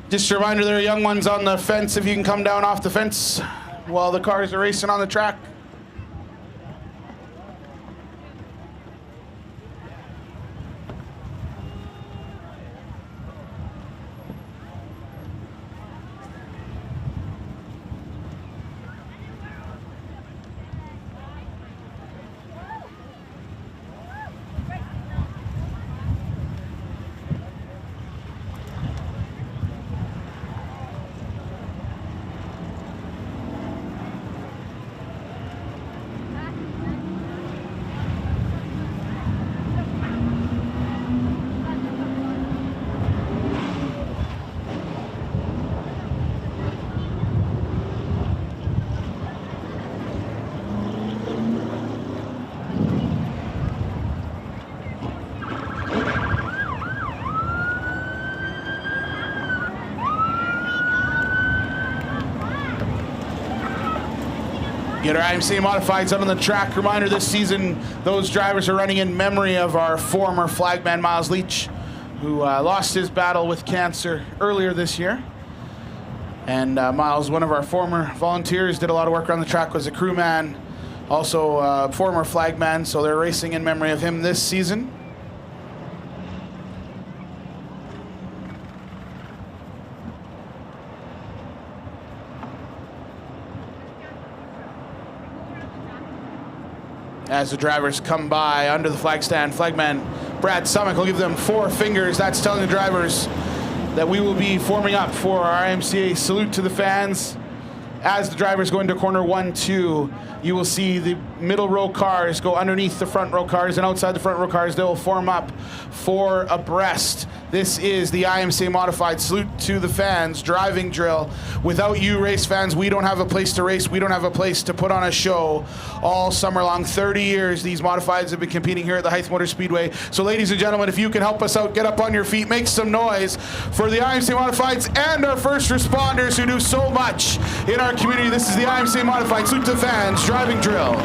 Just a reminder, there are young ones on the fence. If you can come down off the fence while the cars are racing on the track. Get our IMCA modifieds out on the track. Reminder, this season, those drivers are running in memory of our former flagman, Miles Leach, who lost his battle with cancer earlier this year. And Miles, one of our former volunteers, did a lot of work around the track, was a crewman, also a former flagman, so they're racing in memory of him this season. As the drivers come by under the flag stand, flagman Brad Summick will give them 4 fingers. That's telling the drivers that we will be forming up for our IMCA salute to the fans. As the drivers go into corner 1, 2, you will see the middle row cars go underneath the front row cars, and outside the front row cars, they will form up 4 abreast. This is the IMCA modified salute to the fans driving drill. Without you, race fans, we don't have a place to race. We don't have a place to put on a show all summer long. 30 years these modifieds have been competing here at the Hythe Motor Speedway. So ladies and gentlemen, if you can help us out, get up on your feet, make some noise for the IMCA modifieds and our first responders who do so much in our community. This is the IMCA modified salute to the fans driving drill.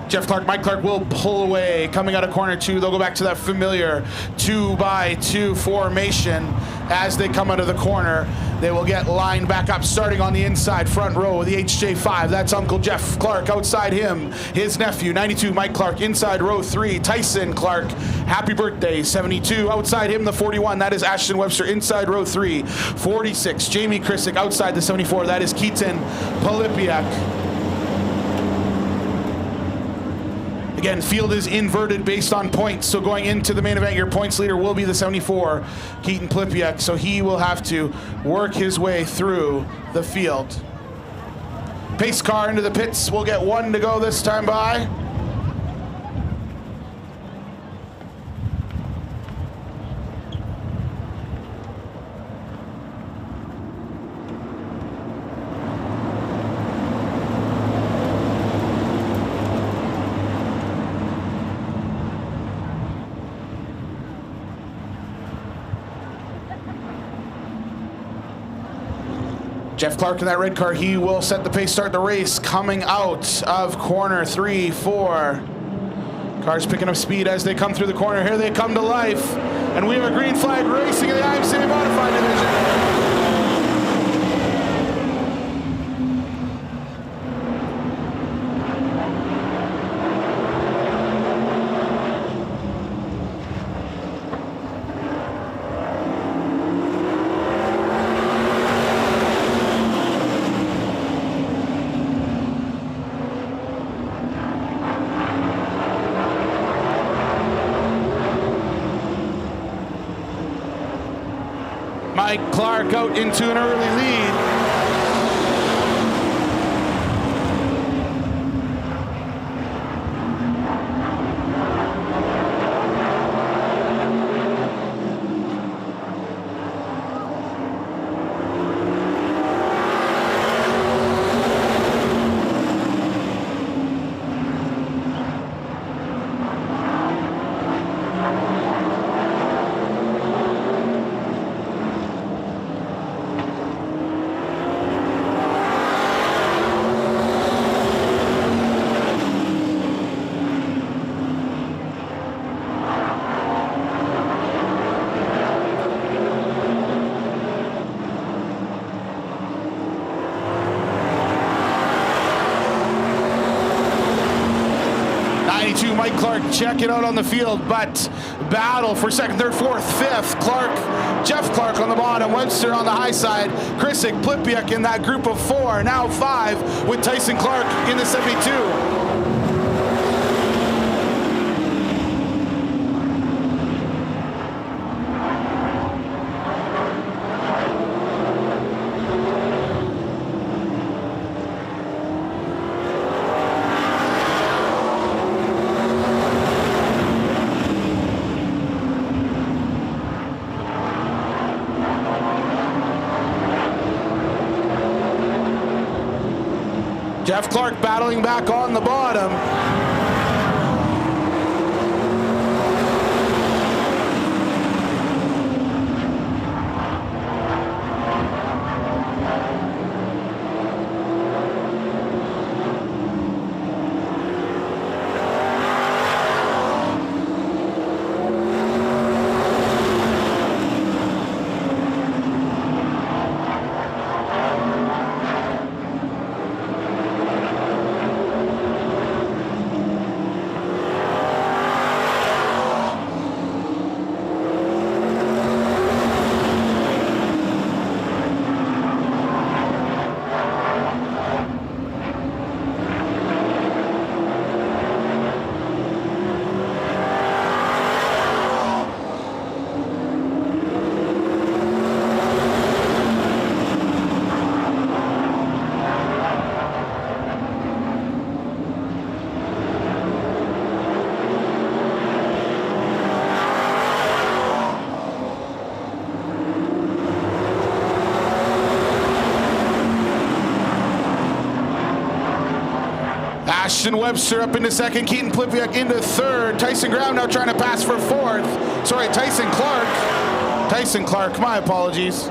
Jeff Clark, Mike Clark will pull away. Coming out of corner 2, they'll go back to that familiar 2x2 formation. As they come out of the corner, they will get lined back up, starting on the inside front row with the HJ5. That's Uncle Jeff Clark. Outside him, his nephew, 92, Mike Clark. Inside row 3, Tyson Clark. Happy birthday, 72. Outside him, the 41. That is Ashton Webster. Inside row 3, 46, Jamie Krissick. Outside the 74, that is Keaton Polipiak. Again, field is inverted based on points, so going into the main event, your points leader will be the 74, Keaton Polipiak, so he will have to work his way through the field. Pace car into the pits. We'll get 1 to go this time by. Jeff Clark in that red car, he will set the pace, start the race, coming out of corner 3, 4. Cars picking up speed as they come through the corner. Here they come to life. And we have a green flag racing in the IMCA Modified Division. Mike Clark out into an early lead. Mike Clark check it out on the field, but battle for second, third, fourth, fifth. Jeff Clark on the bottom, Webster on the high side, Krissick, Polipiak in that group of 4, now 5 with Tyson Clark in the 72. Jeff Clark battling back on the bottom. Ashton Webster up into second, Keaton Plipiak into third. Tyson Graham now trying to pass for fourth. Sorry, Tyson Clark. Tyson Clark, my apologies.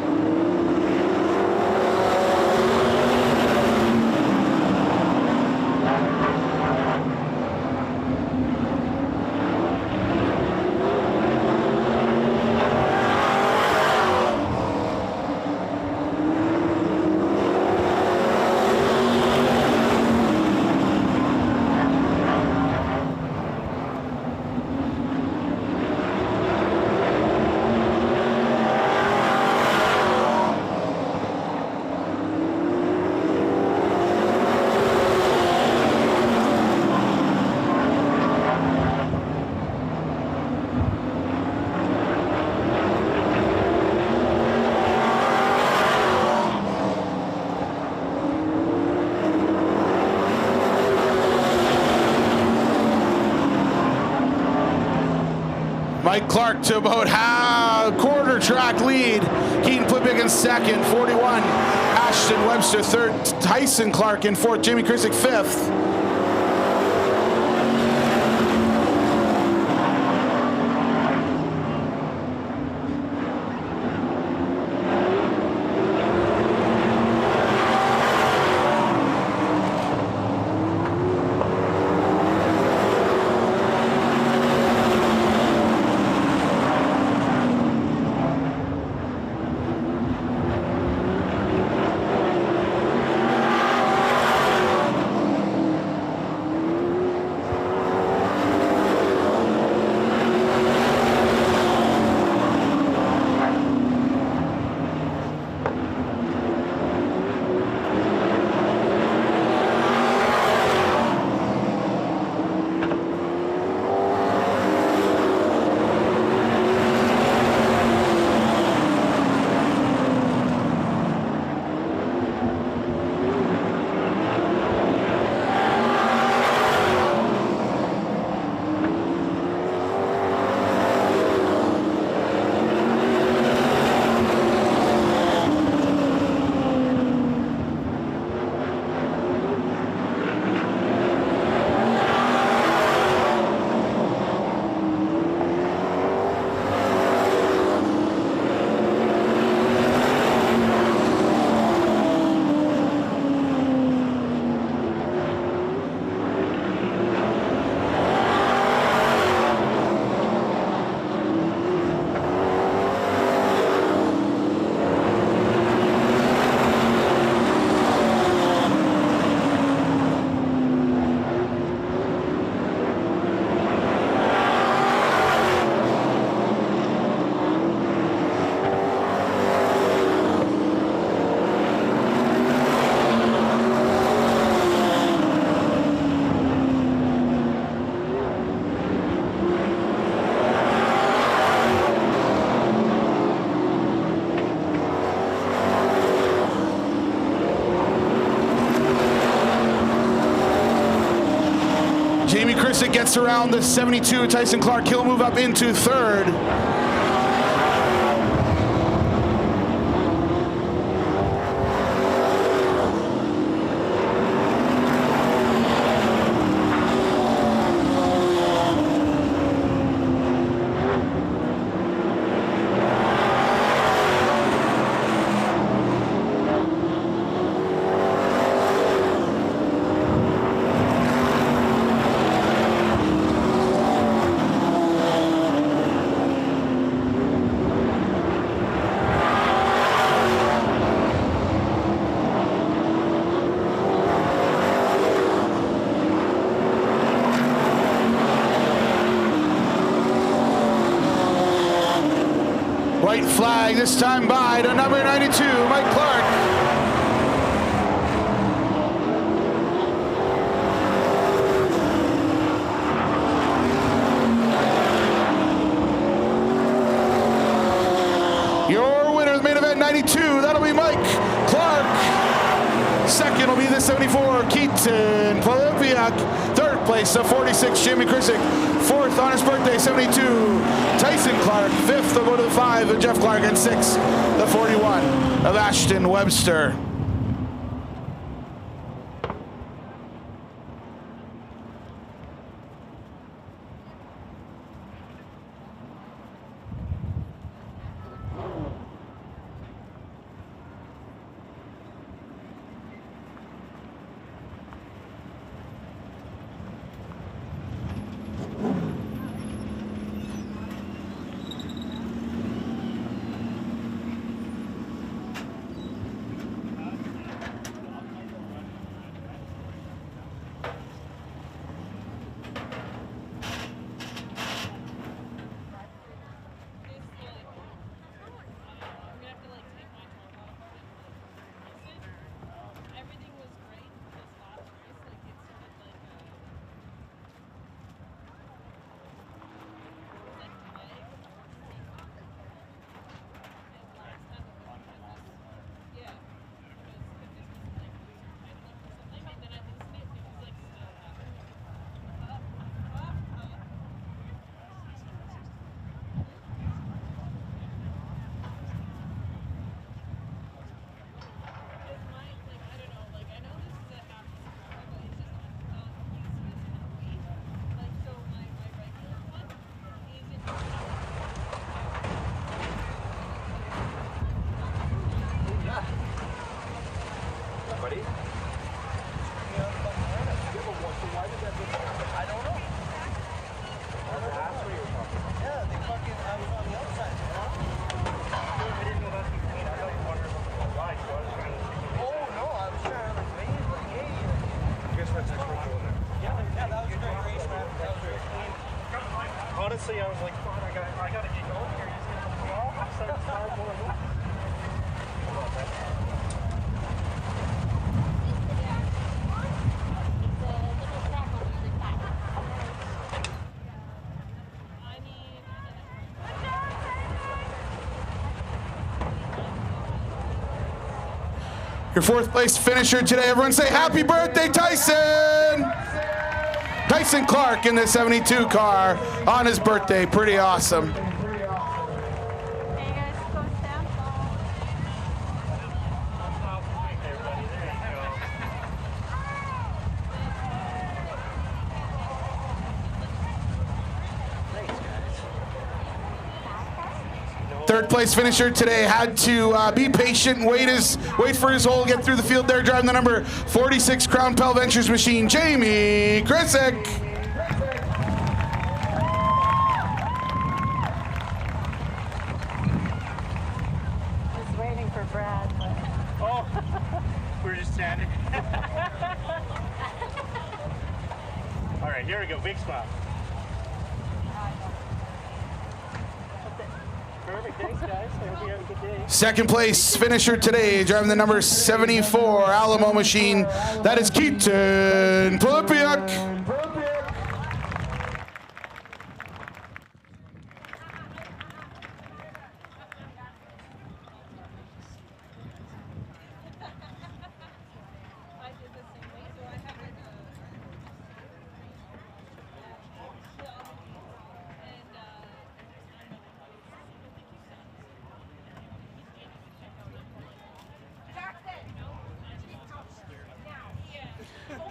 Mike Clark to about quarter track lead. Keaton Plipiak in second, 41. Ashton Webster third. Tyson Clark in fourth. Jamie Krisick fifth. Jamie Krisick gets around the 72. Tyson Clark, he'll move up into third. White flag this time by to number 92, Mike Clark. Your winner of the main event 92, that'll be Mike Clark. Second will be the 74, Keaton Plipiak. Third place, the 46, Jamie Krisick. Fourth on his birthday, 72, Tyson Clark. Fifth will go to the 5 of Jeff Clark. And sixth, the 41 of Ashton Webster. buddy. I don't know. Yeah, they fucking, I was on the outside. I didn't know that's what you mean. I thought you wanted to look at the so I was trying to see. Oh, no, I was trying to wave, like, hey. I guess that's just what you're doing. Yeah, that was a great race, man. That was very clean. Honestly, I was like, fuck, I gotta get going here. He's gonna go off. I started to start more and more. Your fourth place finisher today. Everyone say happy birthday, Tyson! Tyson Clark in the 72 car on his birthday. Pretty awesome. Third place finisher today had to be patient and wait for his hole, get through the field there, driving the number 46 Crown Pell Ventures machine, Jamie Krisick. I was waiting for Brad. Oh, we're just standing. All right, here we go. Big smile. Perfect. Thanks, guys. I hope you have a good day. Second place finisher today, driving the number 74 Alamo machine. That is Keaton Polipiuk.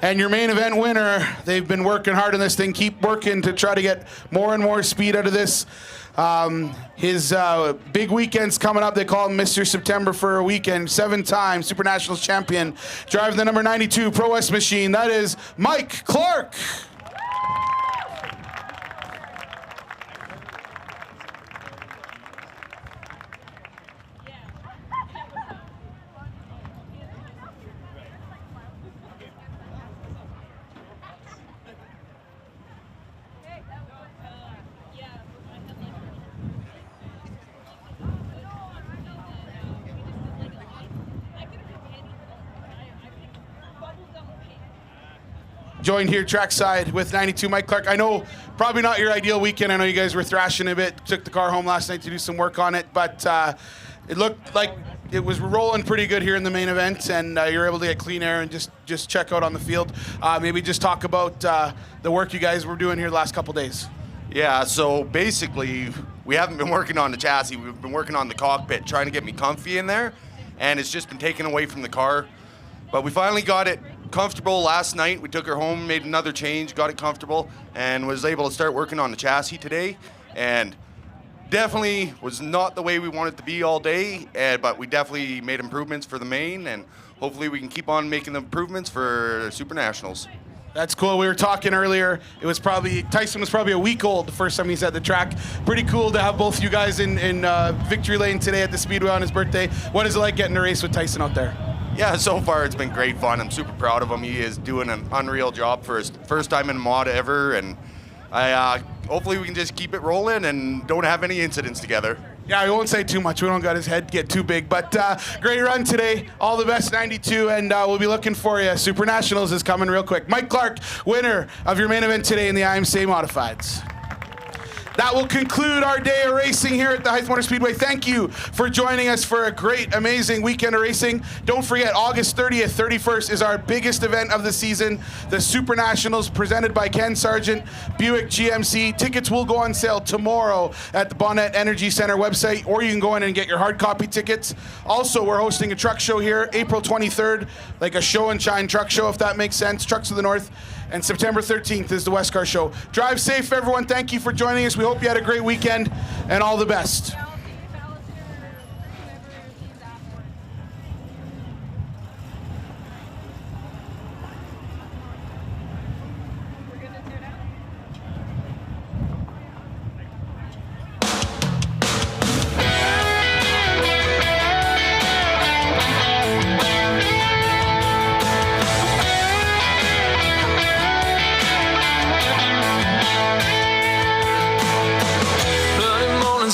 And your main event winner, they've been working hard on this thing. Keep working to try to get more and more speed out of this. His big weekend's coming up. They call him Mr. September for a weekend. 7-time Super Nationals champion. Driving the number 92 Pro West machine. That is Mike Clark. Joined here trackside with 92 Mike Clark. I know probably not your ideal weekend. I know you guys were thrashing a bit. Took the car home last night to do some work on it, but it looked like it was rolling pretty good here in the main event, and you were able to get clean air and just check out on the field. Maybe just talk about the work you guys were doing here the last couple days. Yeah, so basically we haven't been working on the chassis. We've been working on the cockpit, trying to get me comfy in there, and it's just been taken away from the car. But we finally got it comfortable last night. We took her home, made another change, got it comfortable, and was able to start working on the chassis today. And definitely was not the way we wanted it to be all day, but we definitely made improvements for the main, and hopefully we can keep on making the improvements for Super Nationals. That's cool. We were talking earlier. Tyson was probably a week old the first time he's at the track. Pretty cool to have both you guys in victory lane today at the Speedway on his birthday. What is it like getting to race with Tyson out there? Yeah, so far it's been great fun. I'm super proud of him. He is doing an unreal job for his first time in mod ever, and hopefully we can just keep it rolling and don't have any incidents together. Yeah, we won't say too much. We don't got his head get too big, but great run today. All the best, 92, and we'll be looking for you. Super Nationals is coming real quick. Mike Clark, winner of your main event today in the IMCA Modifieds. That will conclude our day of racing here at the Hythe Motor Speedway. Thank you for joining us for a great, amazing weekend of racing. Don't forget, August 30th, 31st is our biggest event of the season, the Super Nationals presented by Ken Sargent, Buick GMC. Tickets will go on sale tomorrow at the Bonnet Energy Center website, or you can go in and get your hard copy tickets. Also, we're hosting a truck show here, April 23rd, like a show and shine truck show, if that makes sense, Trucks of the North. And September 13th is the West Car Show. Drive safe, everyone. Thank you for joining us. We hope you had a great weekend, and all the best.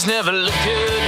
never look good.